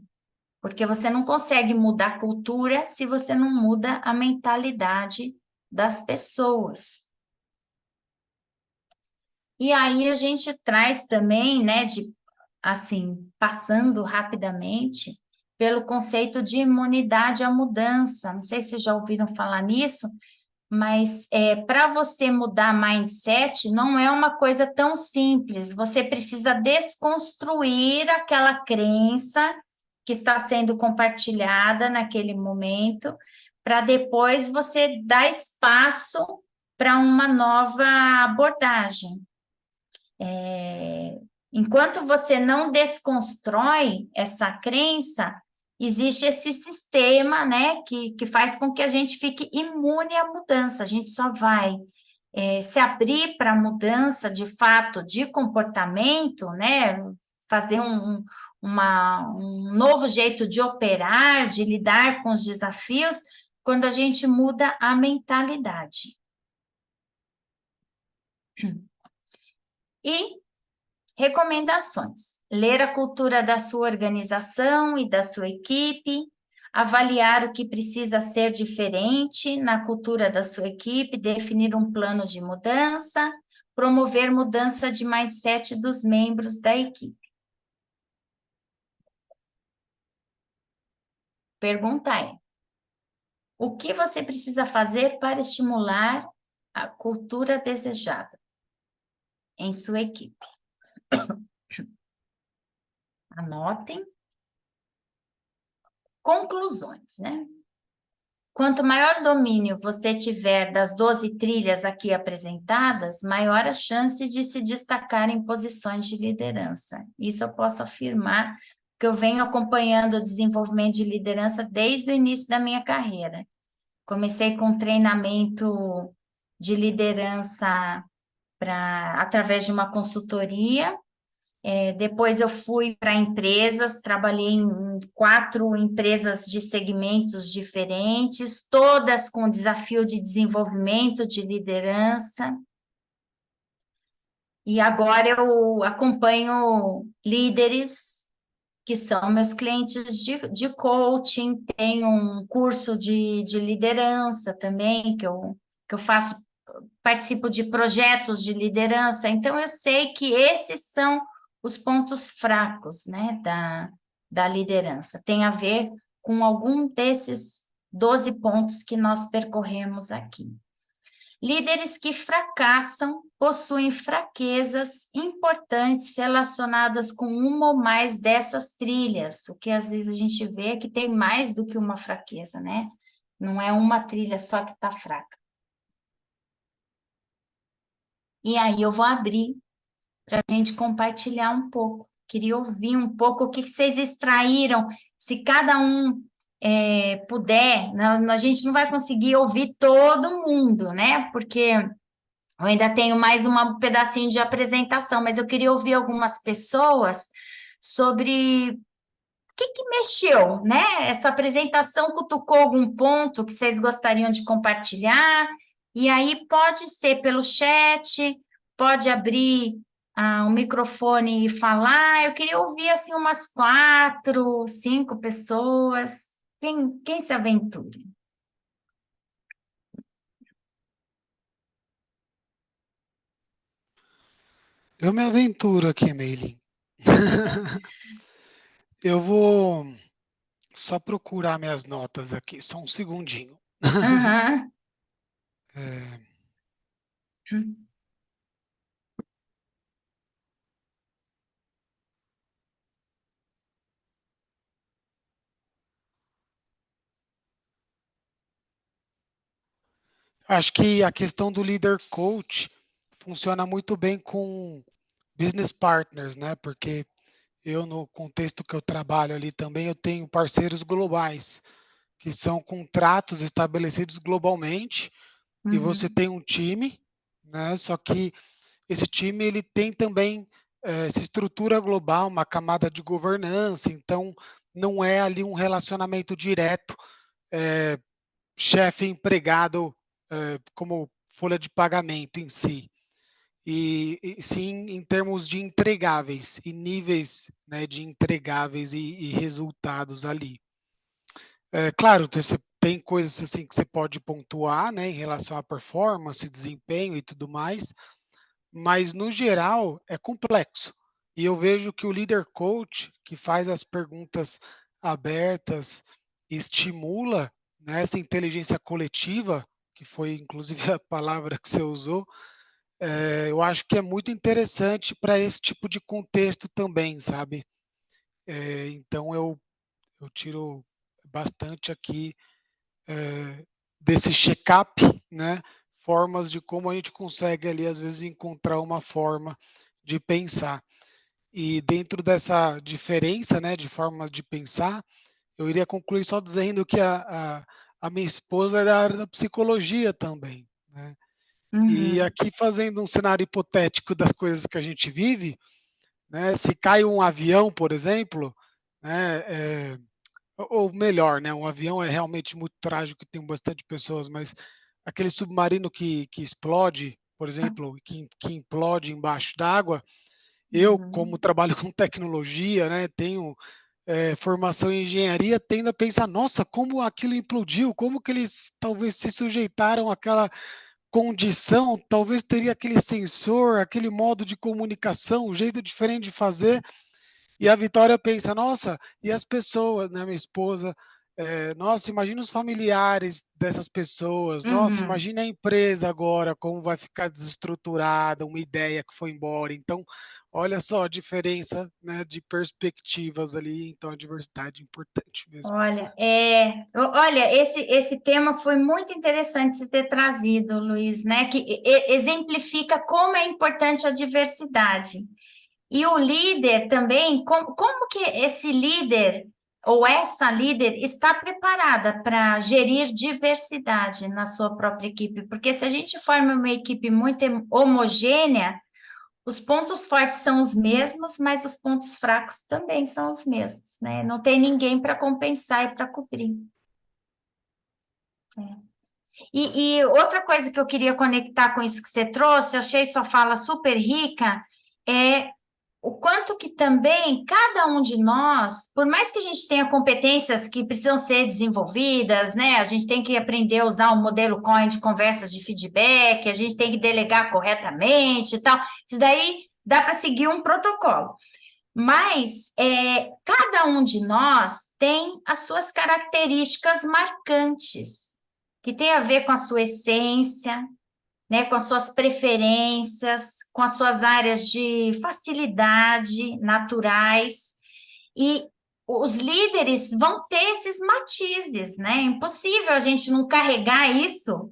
Porque você não consegue mudar a cultura se você não muda a mentalidade das pessoas. E aí a gente traz também, né, assim, passando rapidamente pelo conceito de imunidade à mudança. Não sei se já ouviram falar nisso, mas para você mudar mindset não é uma coisa tão simples. Você precisa desconstruir aquela crença que está sendo compartilhada naquele momento, para depois você dar espaço para uma nova abordagem. Enquanto você não desconstrói essa crença, existe esse sistema, né, que faz com que a gente fique imune à mudança. A gente só vai se abrir para a mudança de fato de comportamento, né, fazer um novo jeito de operar, de lidar com os desafios, quando a gente muda a mentalidade. E recomendações: ler a cultura da sua organização e da sua equipe, avaliar o que precisa ser diferente na cultura da sua equipe, definir um plano de mudança, promover mudança de mindset dos membros da equipe. Pergunta é: o que você precisa fazer para estimular a cultura desejada em sua equipe? Anotem. Conclusões, né? Quanto maior domínio você tiver das 12 trilhas aqui apresentadas, maior a chance de se destacar em posições de liderança. Isso eu posso afirmar, porque eu venho acompanhando o desenvolvimento de liderança desde o início da minha carreira. Comecei com treinamento de liderança através de uma consultoria. Depois eu fui para empresas, trabalhei em 4 empresas de segmentos diferentes, todas com desafio de desenvolvimento, de liderança. E agora eu acompanho líderes que são meus clientes de coaching, tenho um curso de liderança também, que eu faço, participo de projetos de liderança, então eu sei que esses são os pontos fracos, né, da liderança. Tem a ver com algum desses 12 pontos que nós percorremos aqui. Líderes que fracassam possuem fraquezas importantes relacionadas com uma ou mais dessas trilhas, o que às vezes a gente vê é que tem mais do que uma fraqueza, né? Não é uma trilha só que está fraca. E aí eu vou abrir para a gente compartilhar um pouco. Queria ouvir um pouco o que vocês extraíram, se cada um puder, a gente não vai conseguir ouvir todo mundo, né? Porque eu ainda tenho mais um pedacinho de apresentação, mas eu queria ouvir algumas pessoas sobre o que mexeu, né? Essa apresentação cutucou algum ponto que vocês gostariam de compartilhar, e aí pode ser pelo chat, pode abrir o microfone e falar. Eu queria ouvir assim umas 4, 5 pessoas. Quem se aventure? Eu me aventuro aqui, Meilin. Eu vou só procurar minhas notas aqui, só um segundinho. Aham. É, acho que a questão do líder coach funciona muito bem com business partners, né? Porque eu, no contexto que eu trabalho ali também, eu tenho parceiros globais, que são contratos estabelecidos globalmente, e você Uhum. tem um time, né? Só que esse time ele tem também essa estrutura global, uma camada de governança, então não é ali um relacionamento direto, chefe empregado, como folha de pagamento em si. E sim em termos de entregáveis e níveis, né, de entregáveis e resultados ali. Claro, você tem coisas assim que você pode pontuar, né, em relação à performance, desempenho e tudo mais, mas no geral é complexo. E eu vejo que o líder coach, que faz as perguntas abertas, estimula, né, essa inteligência coletiva, que foi inclusive a palavra que você usou, eu acho que é muito interessante para esse tipo de contexto também, sabe? Então eu tiro bastante aqui desse check-up, né? Formas de como a gente consegue ali, às vezes, encontrar uma forma de pensar. E dentro dessa diferença, né, de formas de pensar, eu iria concluir só dizendo que a minha esposa é da área da psicologia também, né? E Uhum. aqui fazendo um cenário hipotético das coisas que a gente vive, né? Se cai um avião, por exemplo, né? Ou melhor, né? Um avião é realmente muito trágico, tem bastante pessoas, mas aquele submarino que explode, por exemplo, que implode embaixo d'água, eu, como Uhum. trabalho com tecnologia, né? Tenho formação em engenharia, tendo a pensar, nossa, como aquilo implodiu, como que eles talvez se sujeitaram àquela condição, talvez teria aquele sensor, aquele modo de comunicação, um jeito diferente de fazer. E a Vitória pensa, nossa, e as pessoas, né, minha esposa, nossa, imagina os familiares dessas pessoas, nossa, Uhum. imagina a empresa agora, como vai ficar desestruturada, uma ideia que foi embora. Então, olha só a diferença, né, de perspectivas ali, então a diversidade é importante mesmo. Olha, esse tema foi muito interessante você ter trazido, Luiz, né? Que exemplifica como é importante a diversidade. E o líder também, como que esse líder ou essa líder está preparada para gerir diversidade na sua própria equipe? Porque se a gente forma uma equipe muito homogênea, os pontos fortes são os mesmos, mas os pontos fracos também são os mesmos, né? Não tem ninguém para compensar e para cobrir. E outra coisa que eu queria conectar com isso que você trouxe, eu achei sua fala super rica, é o quanto que também cada um de nós, por mais que a gente tenha competências que precisam ser desenvolvidas, né? A gente tem que aprender a usar o modelo Cohen de conversas de feedback, a gente tem que delegar corretamente e tal. Isso daí dá para seguir um protocolo. Mas cada um de nós tem as suas características marcantes, que tem a ver com a sua essência, né, com as suas preferências, com as suas áreas de facilidade naturais. E os líderes vão ter esses matizes, né? É impossível a gente não carregar isso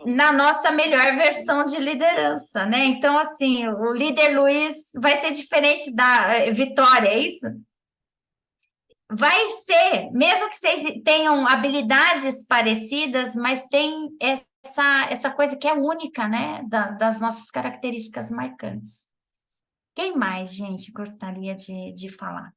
na nossa melhor versão de liderança, né? Então, assim, o líder Luiz vai ser diferente da Vitória, é isso? Vai ser, mesmo que vocês tenham habilidades parecidas, mas tem essa coisa que é única, né? Das nossas características marcantes. Quem mais, gente, gostaria de falar?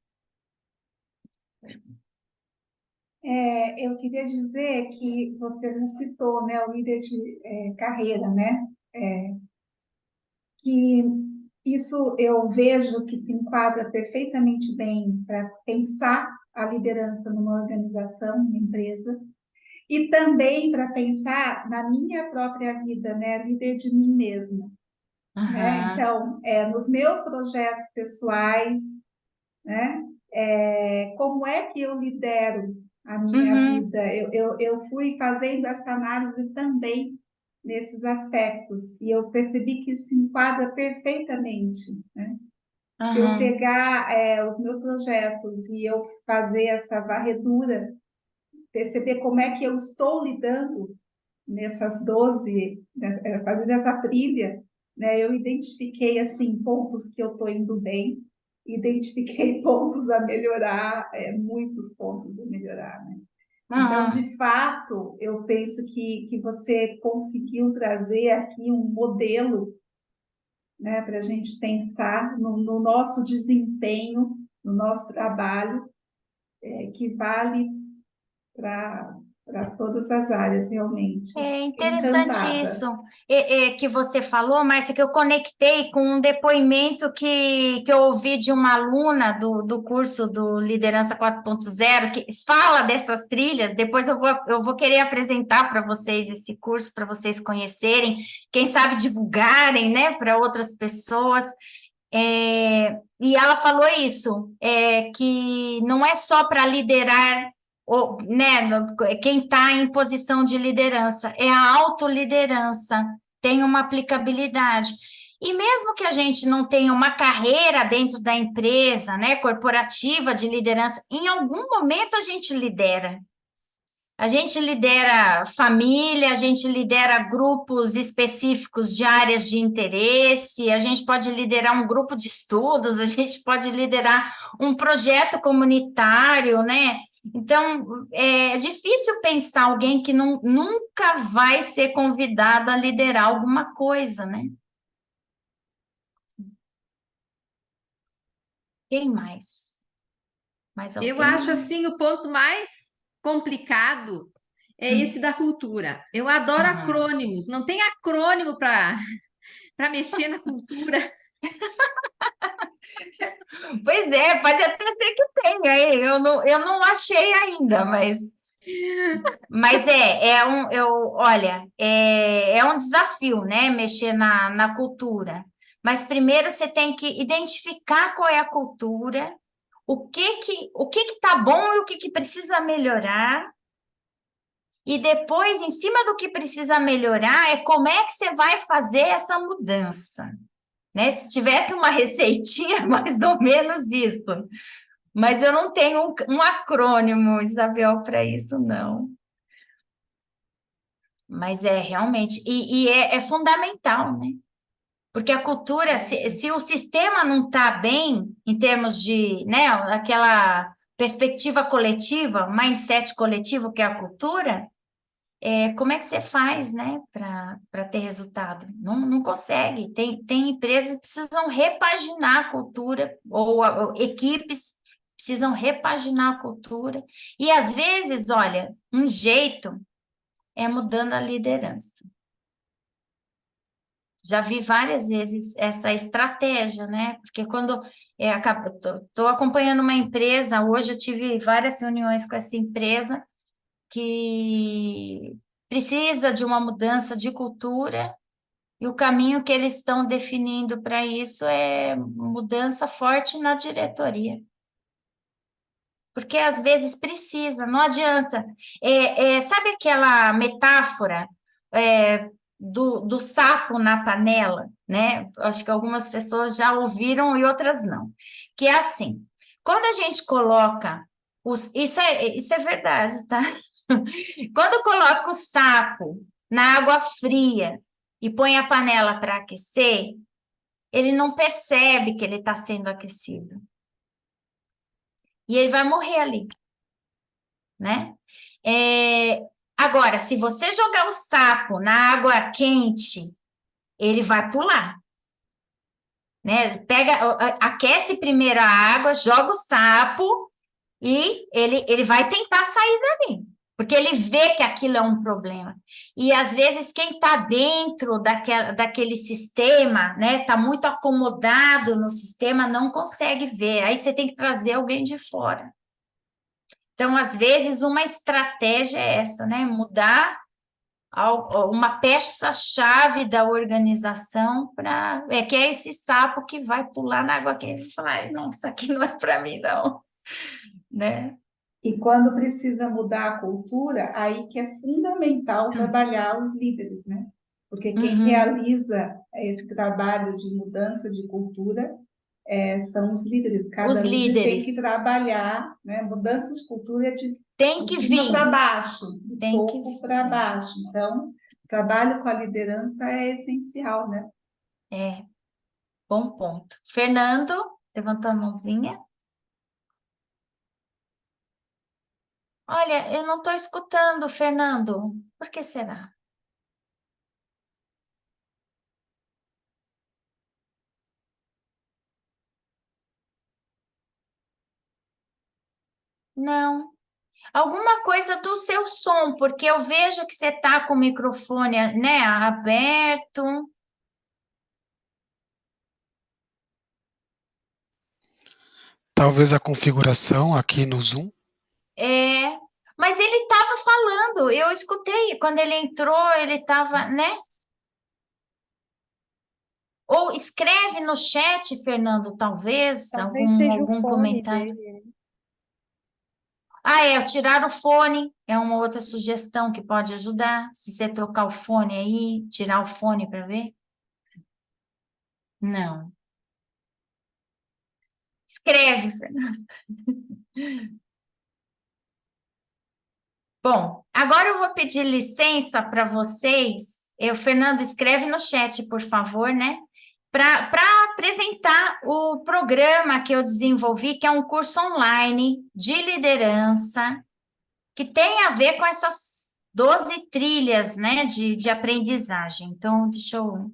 Eu queria dizer que você já citou, né, o líder de carreira, né? Que isso eu vejo que se enquadra perfeitamente bem para pensar a liderança numa organização, numa empresa, e também para pensar na minha própria vida, né, líder de mim mesma. né? Aham. Então, nos meus projetos pessoais, né? Como é que eu lidero a minha Uhum. vida? Eu fui fazendo essa análise também nesses aspectos e eu percebi que se enquadra perfeitamente, né? Se eu Aham. pegar os meus projetos e eu fazer essa varredura, perceber como é que eu estou lidando nessas 12, né, fazendo essa trilha, né, eu identifiquei assim pontos que eu estou indo bem, identifiquei pontos a melhorar, muitos pontos a melhorar, né? Então, Aham. de fato, eu penso que você conseguiu trazer aqui um modelo, né, para a gente pensar no nosso desempenho, no nosso trabalho, que vale para todas as áreas, realmente. É Fiquei interessante isso encantada. que você falou, Márcia, que eu conectei com um depoimento que eu ouvi de uma aluna do curso do Liderança 4.0, que fala dessas trilhas. Depois eu vou querer apresentar para vocês esse curso, para vocês conhecerem, quem sabe divulgarem, né, para outras pessoas. E ela falou isso, que não é só para liderar, né, quem está em posição de liderança, é a autoliderança, tem uma aplicabilidade. E mesmo que a gente não tenha uma carreira dentro da empresa, né, corporativa de liderança, em algum momento a gente lidera. A gente lidera família, a gente lidera grupos específicos de áreas de interesse, a gente pode liderar um grupo de estudos, a gente pode liderar um projeto comunitário, né? Então, é difícil pensar alguém que nunca vai ser convidado a liderar alguma coisa, né? Quem mais? Mais Eu acho alguém? assim o ponto mais complicado é esse Hum. da cultura. Eu adoro Aham. acrônimos, não tem acrônimo para mexer na cultura. Pois é, pode até ser que tenha, hein? Eu não achei ainda, mas olha, é um desafio, né? Mexer na cultura. Mas primeiro você tem que identificar qual é a cultura, o que que tá bom e o que que precisa melhorar, e depois, em cima do que precisa melhorar, é como é que você vai fazer essa mudança, né? Se tivesse uma receitinha, mais ou menos isso. Mas eu não tenho um acrônimo, Isabel, para isso, não. Mas é realmente, é fundamental, né? Porque a cultura, se o sistema não está bem em termos de, né, aquela perspectiva coletiva, mindset coletivo que é a cultura, como é que você faz, né, para ter resultado? Não consegue. Tem empresas que precisam repaginar a cultura, ou equipes precisam repaginar a cultura. E às vezes, olha, um jeito é mudando a liderança. Já vi várias vezes essa estratégia, né? Porque quando estou acompanhando uma empresa, hoje eu tive várias reuniões com essa empresa que precisa de uma mudança de cultura, e o caminho que eles estão definindo para isso é mudança forte na diretoria. Porque às vezes precisa, não adianta. Sabe aquela metáfora do sapo na panela, né? Acho que algumas pessoas já ouviram e outras não. Que é assim, quando a gente coloca isso é verdade, tá? Quando coloca o sapo na água fria e põe a panela para aquecer, ele não percebe que ele está sendo aquecido. E ele vai morrer ali, né? É, Agora, se você jogar o sapo na água quente, ele vai pular, né? Aquece primeiro a água, joga o sapo e ele vai tentar sair dali, porque ele vê que aquilo é um problema. E às vezes quem está dentro daquele sistema, né, está muito acomodado no sistema, não consegue ver. Aí você tem que trazer alguém de fora. Então, às vezes, uma estratégia é essa, né? Mudar uma peça-chave da organização que é esse sapo que vai pular na água quente e falar, "Ai, não, isso aqui não é para mim, não", né? E quando precisa mudar a cultura, aí que é fundamental trabalhar os líderes, né? Porque quem realiza esse trabalho de mudança de cultura são os líderes. Os Cada líder tem que líderes trabalhar, né? Mudança de cultura é tem de que cima vir, para baixo, do tem que topo para baixo. Então, trabalho com a liderança é essencial, né? bom ponto. Fernando, levantou a mãozinha. Olha, eu não estou escutando, Fernando. Por que será? Não. Alguma coisa do seu som, porque eu vejo que você está com o microfone, né, aberto. Talvez a configuração aqui no Zoom. Mas ele estava falando, eu escutei. Quando ele entrou, ele estava, né? Ou escreve no chat, Fernando, talvez, Talvez seja o algum fone comentário. dele. Tirar o fone é uma outra sugestão que pode ajudar. Se você trocar o fone aí, tirar o fone para ver. Não. Escreve, Fernando. Bom, agora eu vou pedir licença para vocês. Fernando, escreve no chat, por favor, né? Para apresentar o programa que eu desenvolvi, que é um curso online de liderança, que tem a ver com essas 12 trilhas, né, de aprendizagem. Então, deixa eu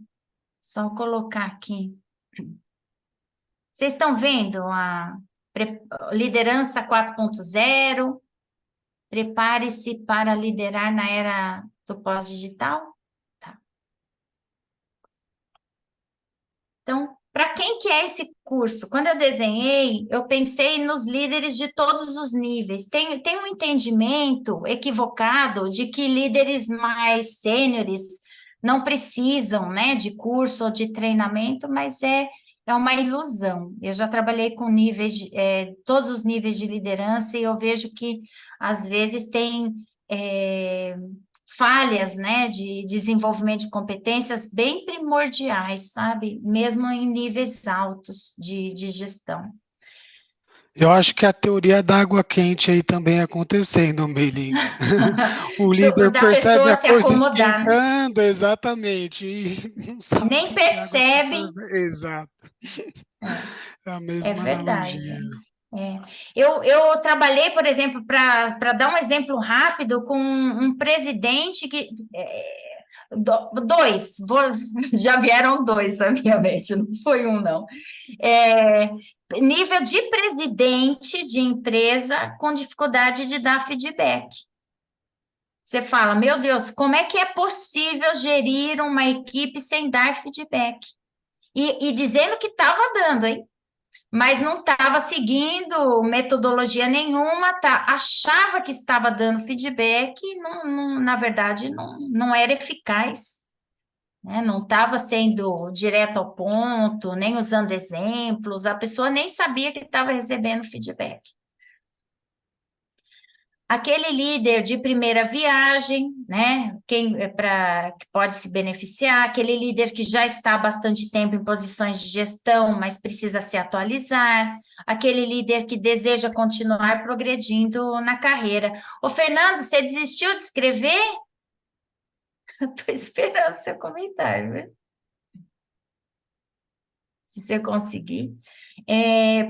só colocar aqui. Vocês estão vendo a liderança 4.0? Prepare-se para liderar na era do pós-digital? Tá. Então, para quem que é esse curso? Quando eu desenhei, eu pensei nos líderes de todos os níveis. Tem um entendimento equivocado de que líderes mais sêniores não precisam, né, de curso ou de treinamento, mas é uma ilusão. Eu já trabalhei com todos os níveis de liderança e eu vejo que, às vezes, tem falhas, né, de desenvolvimento de competências bem primordiais, sabe? Mesmo em níveis altos de gestão. Eu acho que a teoria da água quente aí também acontecendo, Meili. O líder Da percebe pessoa a se coisa acomodar, né? esquentando, exatamente, e não sabe Nem que a água está percebe. fervendo. Exato. É a É mesma verdade. analogia. Eu trabalhei, por exemplo, para dar um exemplo rápido, com um presidente que. Dois, já vieram dois na minha mente, não foi um, não. Nível de presidente de empresa com dificuldade de dar feedback. Você fala, meu Deus, como é que é possível gerir uma equipe sem dar feedback? E dizendo que estava dando, hein? Mas não estava seguindo metodologia nenhuma, achava que estava dando feedback, e na verdade não era eficaz, né? Não estava sendo direto ao ponto, nem usando exemplos, a pessoa nem sabia que estava recebendo feedback. Aquele líder de primeira viagem, né? Que pode se beneficiar, aquele líder que já está há bastante tempo em posições de gestão, mas precisa se atualizar, aquele líder que deseja continuar progredindo na carreira. Ô, Fernando, você desistiu de escrever? Estou esperando seu comentário, viu? Se você conseguir.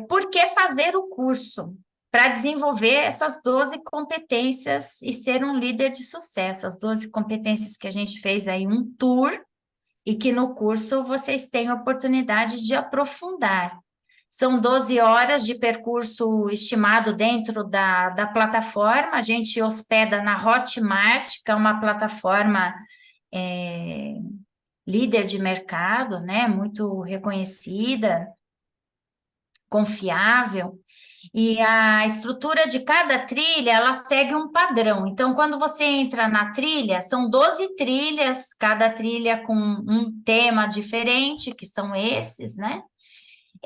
Por que fazer o curso? Para desenvolver essas 12 competências e ser um líder de sucesso. As 12 competências que a gente fez aí, um tour, e que no curso vocês têm a oportunidade de aprofundar. São 12 horas de percurso estimado dentro da plataforma. A gente hospeda na Hotmart, que é uma plataforma líder de mercado, né? Muito reconhecida, confiável. E a estrutura de cada trilha, ela segue um padrão. Então, quando você entra na trilha, são 12 trilhas, cada trilha com um tema diferente, que são esses, né?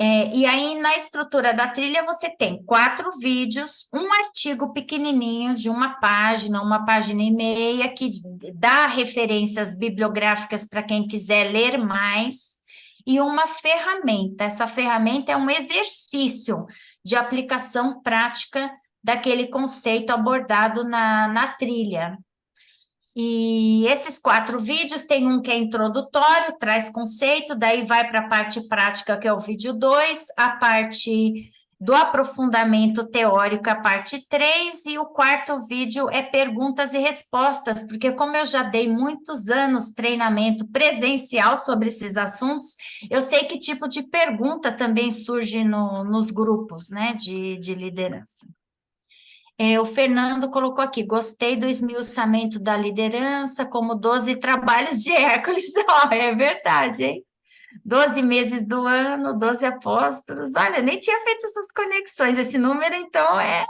E aí, na estrutura da trilha, você tem 4 vídeos, um artigo pequenininho de uma página e meia, que dá referências bibliográficas para quem quiser ler mais, e uma ferramenta. Essa ferramenta é um exercício de aplicação prática daquele conceito abordado na trilha. E esses 4 vídeos, tem um que é introdutório, traz conceito, daí vai para a parte prática, que é o vídeo 2, a parte do aprofundamento teórico, a parte 3, e o 4º vídeo é perguntas e respostas, porque como eu já dei muitos anos treinamento presencial sobre esses assuntos, eu sei que tipo de pergunta também surge nos grupos, né, de liderança. O Fernando colocou aqui, gostei do esmiuçamento da liderança como 12 trabalhos de Hércules. É verdade, hein? 12 meses do ano, 12 apóstolos. Olha, nem tinha feito essas conexões. Esse número, então, é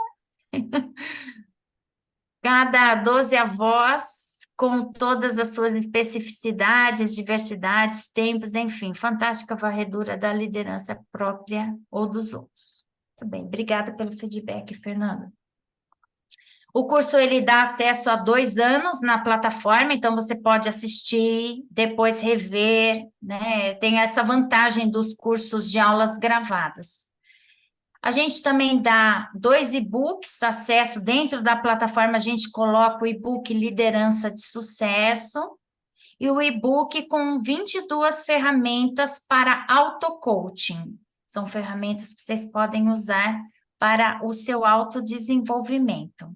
cada 12 avós com todas as suas especificidades, diversidades, tempos, enfim. Fantástica varredura da liderança própria ou dos outros. Muito bem, obrigada pelo feedback, Fernando. O curso, ele dá acesso a 2 anos na plataforma, então você pode assistir, depois rever, né? Tem essa vantagem dos cursos de aulas gravadas. A gente também dá 2 e-books, acesso dentro da plataforma, a gente coloca o e-book Liderança de Sucesso, e o e-book com 22 ferramentas para auto-coaching. São ferramentas que vocês podem usar para o seu autodesenvolvimento.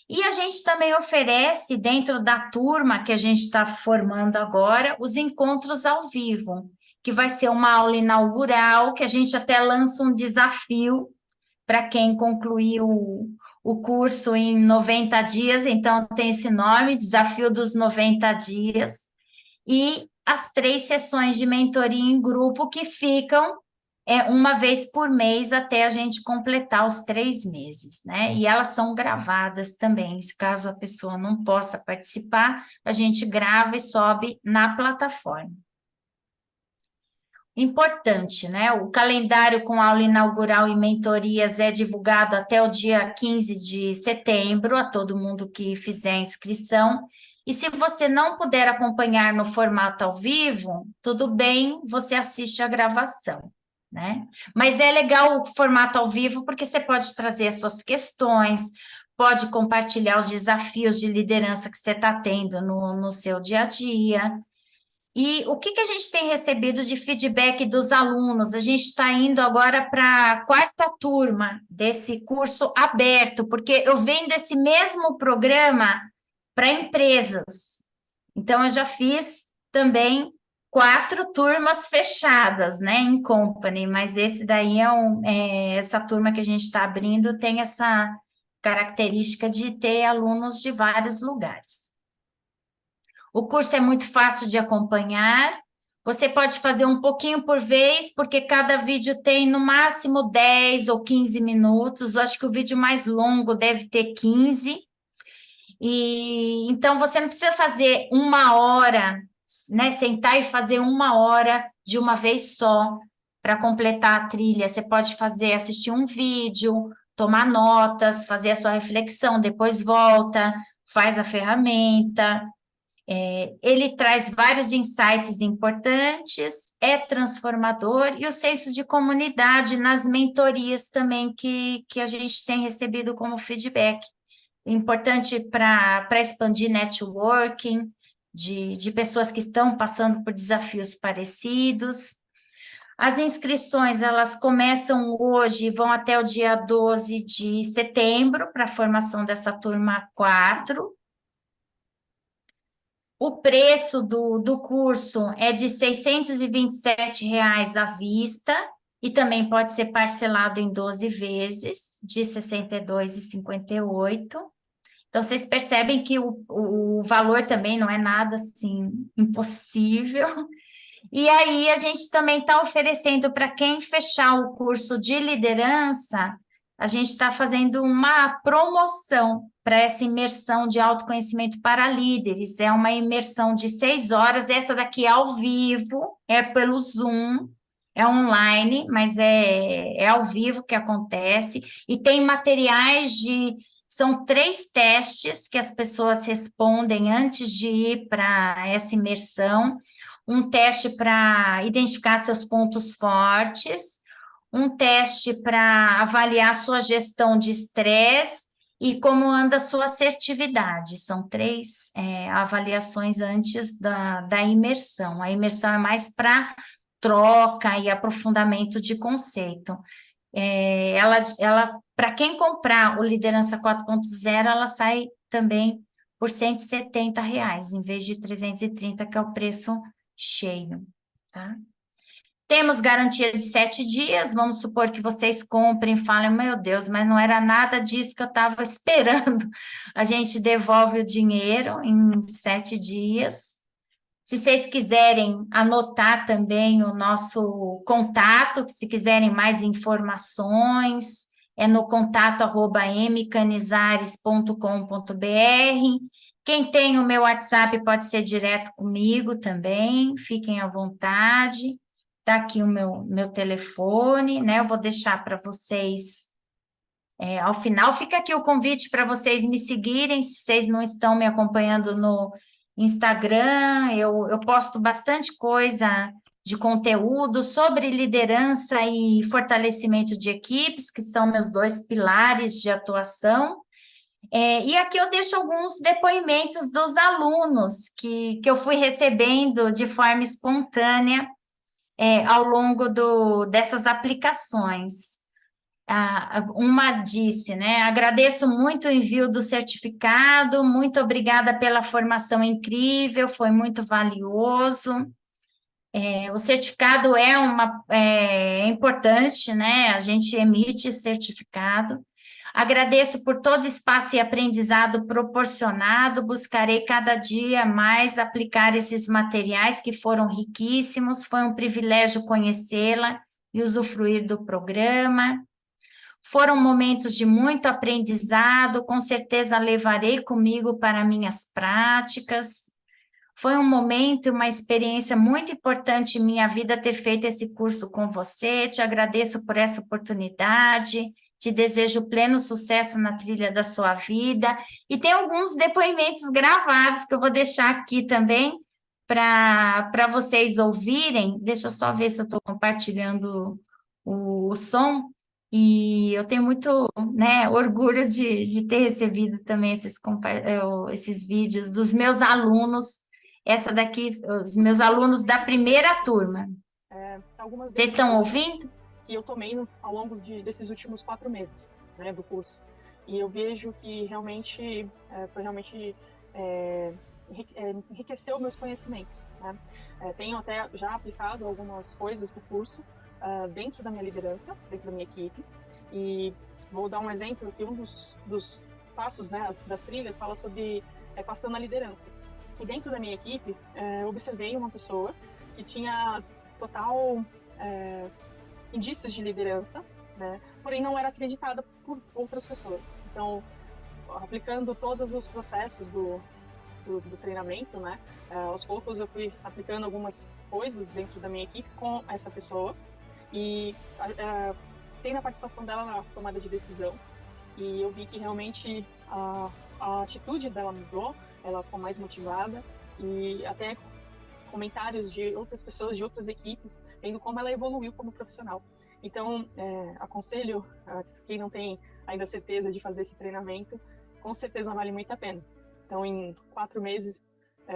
E a gente também oferece, dentro da turma que a gente está formando agora, os encontros ao vivo, que vai ser uma aula inaugural, que a gente até lança um desafio para quem concluir o curso em 90 dias, então tem esse nome, Desafio dos 90 Dias, e as 3 sessões de mentoria em grupo que ficam uma vez por mês até a gente completar os 3 meses, né? E elas são gravadas também, caso a pessoa não possa participar, a gente grava e sobe na plataforma. Importante, né? O calendário com aula inaugural e mentorias é divulgado até o dia 15 de setembro, a todo mundo que fizer a inscrição. E se você não puder acompanhar no formato ao vivo, tudo bem, você assiste a gravação, né? Mas é legal o formato ao vivo porque você pode trazer as suas questões, pode compartilhar os desafios de liderança que você está tendo no seu dia a dia. E o que a gente tem recebido de feedback dos alunos? A gente está indo agora para a 4ª turma desse curso aberto, porque eu vendo esse mesmo programa para empresas. Então, eu já fiz também 4 turmas fechadas, né, em company, mas esse daí essa turma que a gente está abrindo tem essa característica de ter alunos de vários lugares. O curso é muito fácil de acompanhar, você pode fazer um pouquinho por vez, porque cada vídeo tem no máximo 10 ou 15 minutos, eu acho que o vídeo mais longo deve ter 15, e então você não precisa fazer 1 hora, né, sentar e fazer 1 hora de uma vez só para completar a trilha, você pode assistir um vídeo, tomar notas, fazer a sua reflexão, depois volta, faz a ferramenta. Ele traz vários insights importantes, é transformador, e o senso de comunidade nas mentorias também que a gente tem recebido como feedback. Importante para expandir networking, de pessoas que estão passando por desafios parecidos. As inscrições, elas começam hoje e vão até o dia 12 de setembro, para a formação dessa turma 4. O preço do curso é de R$ 627 à vista e também pode ser parcelado em 12 vezes, de R$ 62,58. Então, vocês percebem que o valor também não é nada, assim, impossível. E aí, a gente também está oferecendo para quem fechar o curso de liderança a gente está fazendo uma promoção para essa imersão de autoconhecimento para líderes. É uma imersão de 6 horas, essa daqui é ao vivo, é pelo Zoom, é online, mas é ao vivo que acontece, e tem materiais são 3 testes que as pessoas respondem antes de ir para essa imersão, um teste para identificar seus pontos fortes, um teste para avaliar sua gestão de estresse e como anda a sua assertividade. São 3 avaliações antes da imersão. A imersão é mais para troca e aprofundamento de conceito. Ela para quem comprar o Liderança 4.0, ela sai também por R$170, em vez de 330, que é o preço cheio, tá? Temos garantia de 7 dias, vamos supor que vocês comprem e falem, meu Deus, mas não era nada disso que eu estava esperando. A gente devolve o dinheiro em 7 dias. Se vocês quiserem anotar também o nosso contato, se quiserem mais informações, é no contato@mcanizares.com.br. Quem tem o meu WhatsApp pode ser direto comigo também, fiquem à vontade. Está aqui o meu telefone, né? Eu vou deixar para vocês ao final. Fica aqui o convite para vocês me seguirem, se vocês não estão me acompanhando no Instagram, eu posto bastante coisa de conteúdo sobre liderança e fortalecimento de equipes, que são meus 2 pilares de atuação. E aqui eu deixo alguns depoimentos dos alunos que eu fui recebendo de forma espontânea ao longo dessas aplicações. Uma disse, né? Agradeço muito o envio do certificado, muito obrigada pela formação incrível, foi muito valioso. O certificado é importante, né? A gente emite certificado. Agradeço por todo o espaço e aprendizado proporcionado, buscarei cada dia mais aplicar esses materiais que foram riquíssimos, foi um privilégio conhecê-la e usufruir do programa. Foram momentos de muito aprendizado, com certeza levarei comigo para minhas práticas. Foi um momento, uma experiência muito importante em minha vida ter feito esse curso com você. Te agradeço por essa oportunidade, te desejo pleno sucesso na trilha da sua vida. E tem alguns depoimentos gravados que eu vou deixar aqui também para vocês ouvirem. Deixa eu só ver se eu estou compartilhando o som. E eu tenho muito, né, orgulho de ter recebido também esses vídeos dos meus alunos. Essa daqui, os meus alunos da primeira turma. Algumas Vocês estão ouvindo? Que eu tomei ao longo desses últimos 4 meses, né, do curso. E eu vejo que realmente enriqueceu meus conhecimentos, né? Tenho até já aplicado algumas coisas do curso dentro da minha liderança, dentro da minha equipe. E vou dar um exemplo que um dos passos, né, das trilhas fala sobre passando a liderança. E dentro da minha equipe, eu observei uma pessoa que tinha total indícios de liderança, né? Porém não era acreditada por outras pessoas. Então, aplicando todos os processos do treinamento, né? Aos poucos eu fui aplicando algumas coisas dentro da minha equipe com essa pessoa e tem a participação dela na tomada de decisão. E eu vi que realmente a atitude dela mudou, ela ficou mais motivada e até comentários de outras pessoas, de outras equipes, vendo como ela evoluiu como profissional. Então, aconselho a quem não tem ainda certeza de fazer esse treinamento, com certeza vale muito a pena. Então, em 4 meses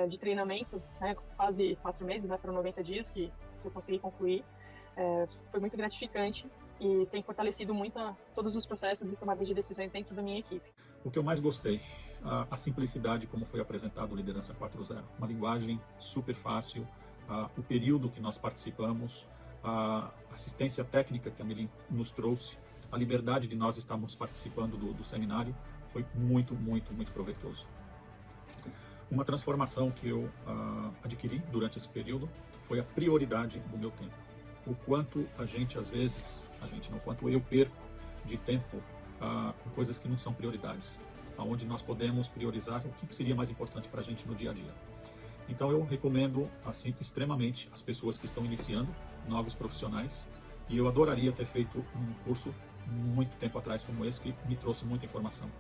de treinamento, né, quase 4 meses, né, para 90 dias que eu consegui concluir, foi muito gratificante e tem fortalecido muito todos os processos e tomadas de decisões dentro da minha equipe. O que eu mais gostei, a simplicidade como foi apresentado o Liderança 4.0. Uma linguagem super fácil, o período que nós participamos, a assistência técnica que a Melim nos trouxe, a liberdade de nós estarmos participando do seminário, foi muito, muito, muito proveitoso. Uma transformação que eu adquiri durante esse período foi a prioridade do meu tempo. O quanto a gente, às vezes, o quanto eu perco de tempo com coisas que não são prioridades, onde nós podemos priorizar o que seria mais importante para a gente no dia a dia. Então eu recomendo assim extremamente às pessoas que estão iniciando, novos profissionais, e eu adoraria ter feito um curso muito tempo atrás como esse, que me trouxe muita informação.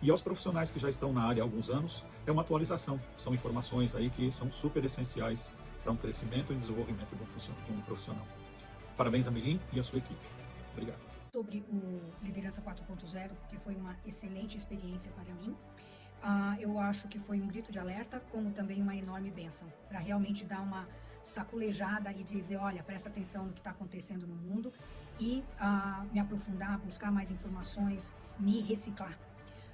E aos profissionais que já estão na área há alguns anos, é uma atualização, são informações aí que são super essenciais para um crescimento e desenvolvimento de um profissional. Parabéns a Melim e a sua equipe. Obrigado. Sobre o Liderança 4.0, que foi uma excelente experiência para mim. Eu acho que foi um grito de alerta, como também uma enorme bênção, para realmente dar uma saculejada e dizer, olha, presta atenção no que está acontecendo no mundo e me aprofundar, buscar mais informações, me reciclar.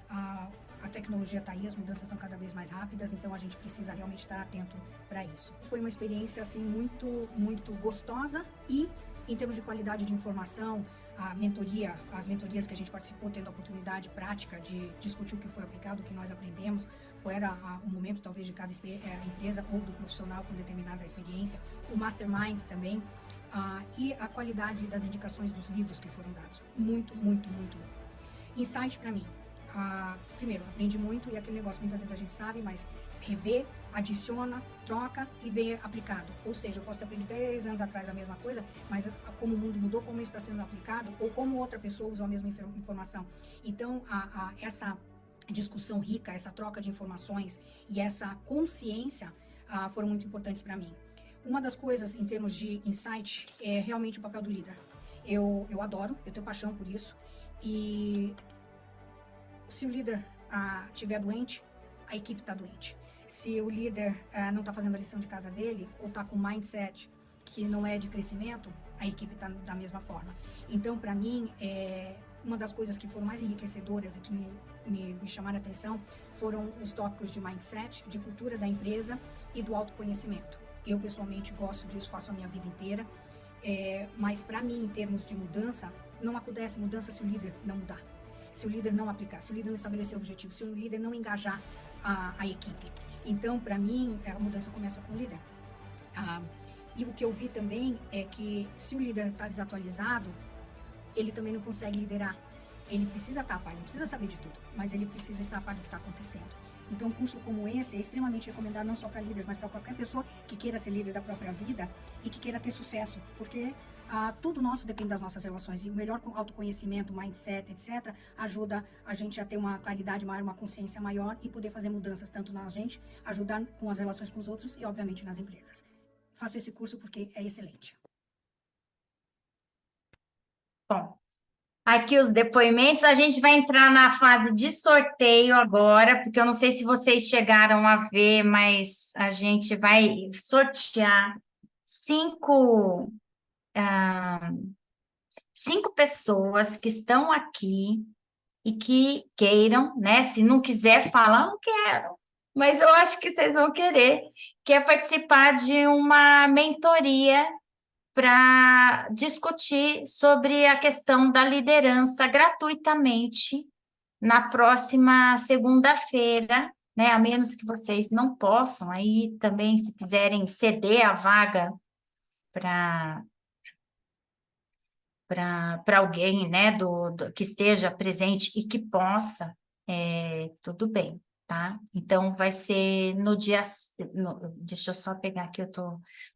A tecnologia está aí, as mudanças estão cada vez mais rápidas, então a gente precisa realmente estar atento para isso. Foi uma experiência assim muito, muito gostosa e, em termos de qualidade de informação, as mentorias que a gente participou, tendo a oportunidade prática de discutir o que foi aplicado, o que nós aprendemos, qual era o momento talvez de cada empresa ou do profissional com determinada experiência, o mastermind também, e a qualidade das indicações dos livros que foram dados. Muito, muito, muito bom. Insight para mim. Primeiro, aprendi muito, e aquele negócio muitas vezes a gente sabe, mas rever, adiciona, troca e vê aplicado. Ou seja, eu posso ter aprendido 10 anos atrás a mesma coisa, mas como o mundo mudou, como isso está sendo aplicado, ou como outra pessoa usou a mesma informação. Então, essa discussão rica, essa troca de informações e essa consciência foram muito importantes para mim. Uma das coisas, em termos de insight, é realmente o papel do líder. Eu adoro, eu tenho paixão por isso, e se o líder estiver doente, a equipe está doente. Se o líder não está fazendo a lição de casa dele, ou está com mindset que não é de crescimento, a equipe está da mesma forma. Então, para mim, uma das coisas que foram mais enriquecedoras e que me chamaram a atenção foram os tópicos de mindset, de cultura da empresa e do autoconhecimento. Eu, pessoalmente, gosto disso, faço a minha vida inteira, mas para mim, em termos de mudança, não acontece mudança se o líder não mudar. Se o líder não aplicar, se o líder não estabelecer objetivo, se o líder não engajar a equipe. Então, para mim, a mudança começa com o líder. E o que eu vi também é que se o líder está desatualizado, ele também não consegue liderar. Ele precisa estar a par, não precisa saber de tudo, mas ele precisa estar a par do que está acontecendo. Então, um curso como esse é extremamente recomendado não só para líderes, mas para qualquer pessoa que queira ser líder da própria vida e que queira ter sucesso, porque tudo nosso depende das nossas relações, e o melhor autoconhecimento, mindset, etc., ajuda a gente a ter uma claridade maior, uma consciência maior e poder fazer mudanças tanto na gente, ajudar com as relações com os outros e, obviamente, nas empresas. Faço esse curso porque é excelente. Bom, aqui os depoimentos, a gente vai entrar na fase de sorteio agora, porque eu não sei se vocês chegaram a ver, mas a gente vai sortear cinco pessoas que estão aqui e que queiram, né? Se não quiser falar, não quero, mas eu acho que vocês vão querer participar de uma mentoria para discutir sobre a questão da liderança gratuitamente na próxima segunda-feira, né? A menos que vocês não possam, aí também, se quiserem ceder a vaga para alguém, né, que esteja presente e que possa, tudo bem, tá? Então, vai ser no dia... deixa eu só pegar aqui,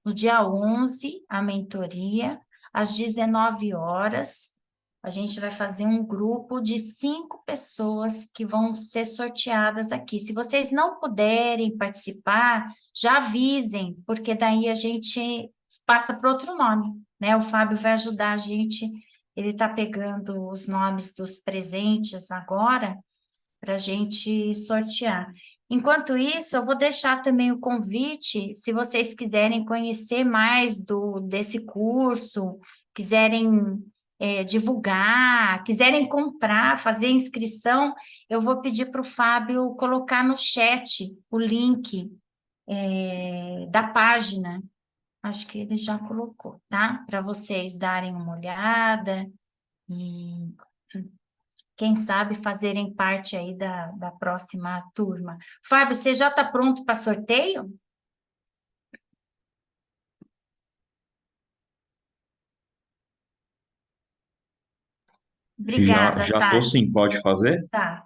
no dia 11, a mentoria, às 19 horas, a gente vai fazer um grupo de 5 pessoas que vão ser sorteadas aqui. Se vocês não puderem participar, já avisem, porque daí a gente passa para outro nome, né? O Fábio vai ajudar a gente, ele está pegando os nomes dos presentes agora para a gente sortear. Enquanto isso, eu vou deixar também o convite, se vocês quiserem conhecer mais desse curso, quiserem divulgar, quiserem comprar, fazer inscrição, eu vou pedir para o Fábio colocar no chat o link da página. Acho que ele já colocou, tá? Para vocês darem uma olhada e, quem sabe, fazerem parte aí da próxima turma. Fábio, você já está pronto para sorteio? Obrigada, Já tô Tati. sim, pode fazer? Tá.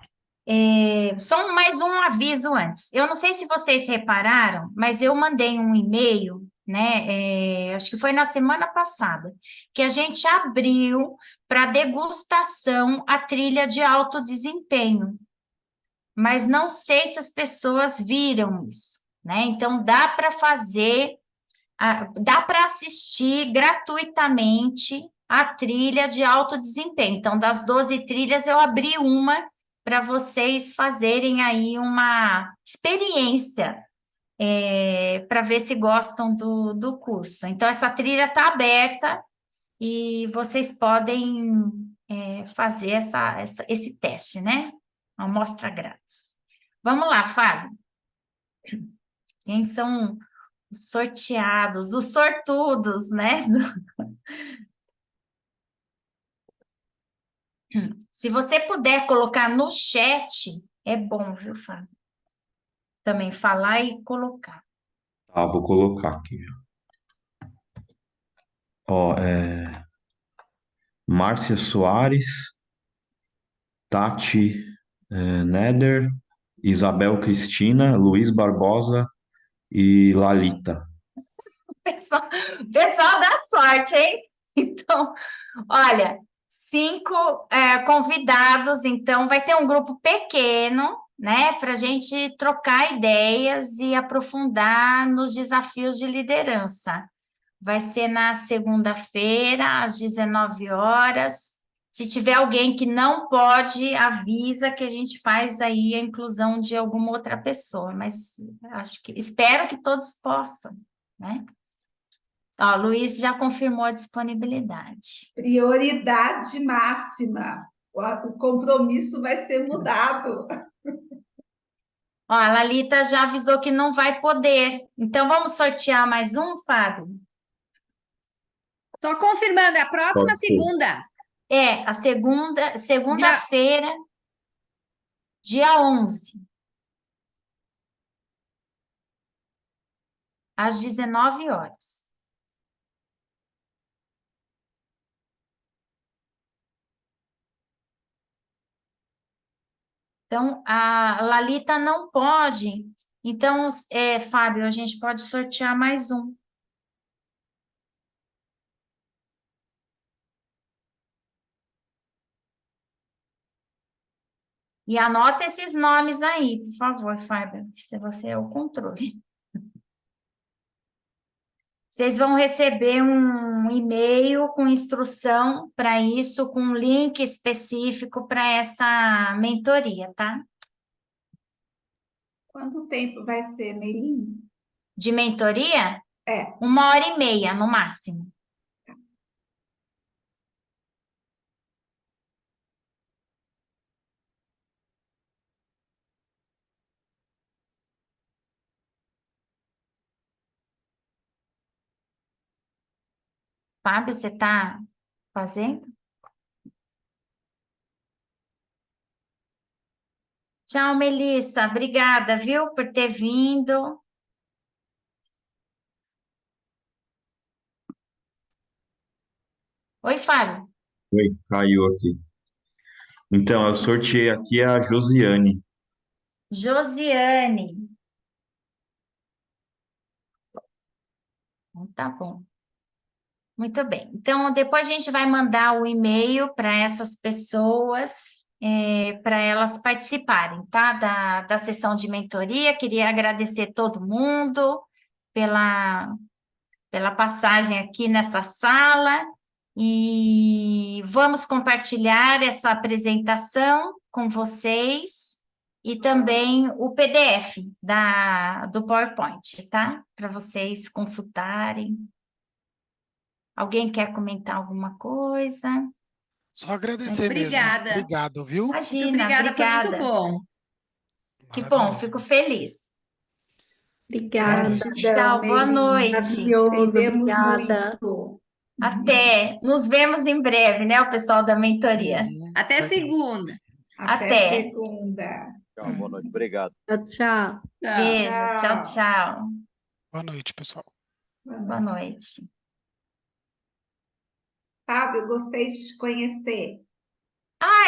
Só mais um aviso antes. Eu não sei se vocês repararam, mas eu mandei um e-mail, né? Acho que foi na semana passada, que a gente abriu para degustação a trilha de alto desempenho. Mas não sei se as pessoas viram isso, né? Então dá para fazer, dá para assistir gratuitamente a trilha de alto desempenho. Então, das 12 trilhas, eu abri uma para vocês fazerem aí uma experiência, para ver se gostam do curso. Então, essa trilha está aberta e vocês podem fazer esse teste, né? Uma amostra grátis. Vamos lá, Fábio. Quem são os sorteados, os sortudos, né? Se você puder colocar no chat, é bom, viu, Fábio? Também falar e colocar. Tá, vou colocar aqui. Ó, Márcia Soares, Tati Neder, Isabel Cristina, Luiz Barbosa e Lalita. Pessoal da sorte, hein? Então, olha, 5 convidados, então vai ser um grupo pequeno, né, para a gente trocar ideias e aprofundar nos desafios de liderança. Vai ser na segunda-feira, às 19 horas. Se tiver alguém que não pode, avisa que a gente faz aí a inclusão de alguma outra pessoa, mas espero que todos possam, né? Ó, o Luiz já confirmou a disponibilidade. Prioridade máxima. O compromisso vai ser mudado. Ó, a Lalita já avisou que não vai poder. Então, vamos sortear mais um, Fábio? Só confirmando, é a próxima Pode ser. segunda. A segunda-feira, dia 11, às 19 horas. Então, a Lalita não pode. Então, Fábio, a gente pode sortear mais um. E anota esses nomes aí, por favor, Fábio, se você é o controle. Vocês vão receber um e-mail com instrução para isso, com um link específico para essa mentoria, tá? Quanto tempo vai ser, Meilin? De mentoria? 1h30, no máximo. Fábio, você está fazendo? Tchau, Melissa. Obrigada, viu, por ter vindo. Oi, Fábio. Oi, caiu aqui. Então, eu sorteei aqui a Josiane. Josiane. Então, tá bom. Muito bem. Então, depois a gente vai mandar o e-mail para essas pessoas, para elas participarem, tá? Da sessão de mentoria. Queria agradecer todo mundo pela passagem aqui nessa sala e vamos compartilhar essa apresentação com vocês e também o PDF do PowerPoint, tá? Para vocês consultarem. Alguém quer comentar alguma coisa? Só agradecer mesmo. Obrigada. Obrigado, viu? Imagina, Muito obrigada, foi muito bom. Que bom, fico feliz. Obrigada. Tchau, boa noite. Maravilhoso, Aprendemos obrigada. muito. Até. Nos vemos em breve, né, o pessoal da mentoria. Até Legal. segunda. Até. segunda. Tchau, boa noite. Obrigado. Tchau, tchau. Tchau. Beijo, tchau, tchau. Boa noite, pessoal. Boa noite. Fábio, gostei de te conhecer.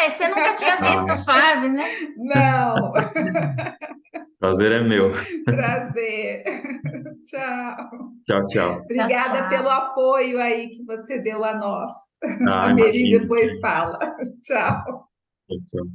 Você nunca tinha visto o Fábio, né? Não, Prazer é meu. prazer. Tchau. Tchau, tchau. Obrigada tchau. pelo apoio aí que você deu a nós. Ah, A Meri imagino. depois fala. Tchau. Tchau, tchau.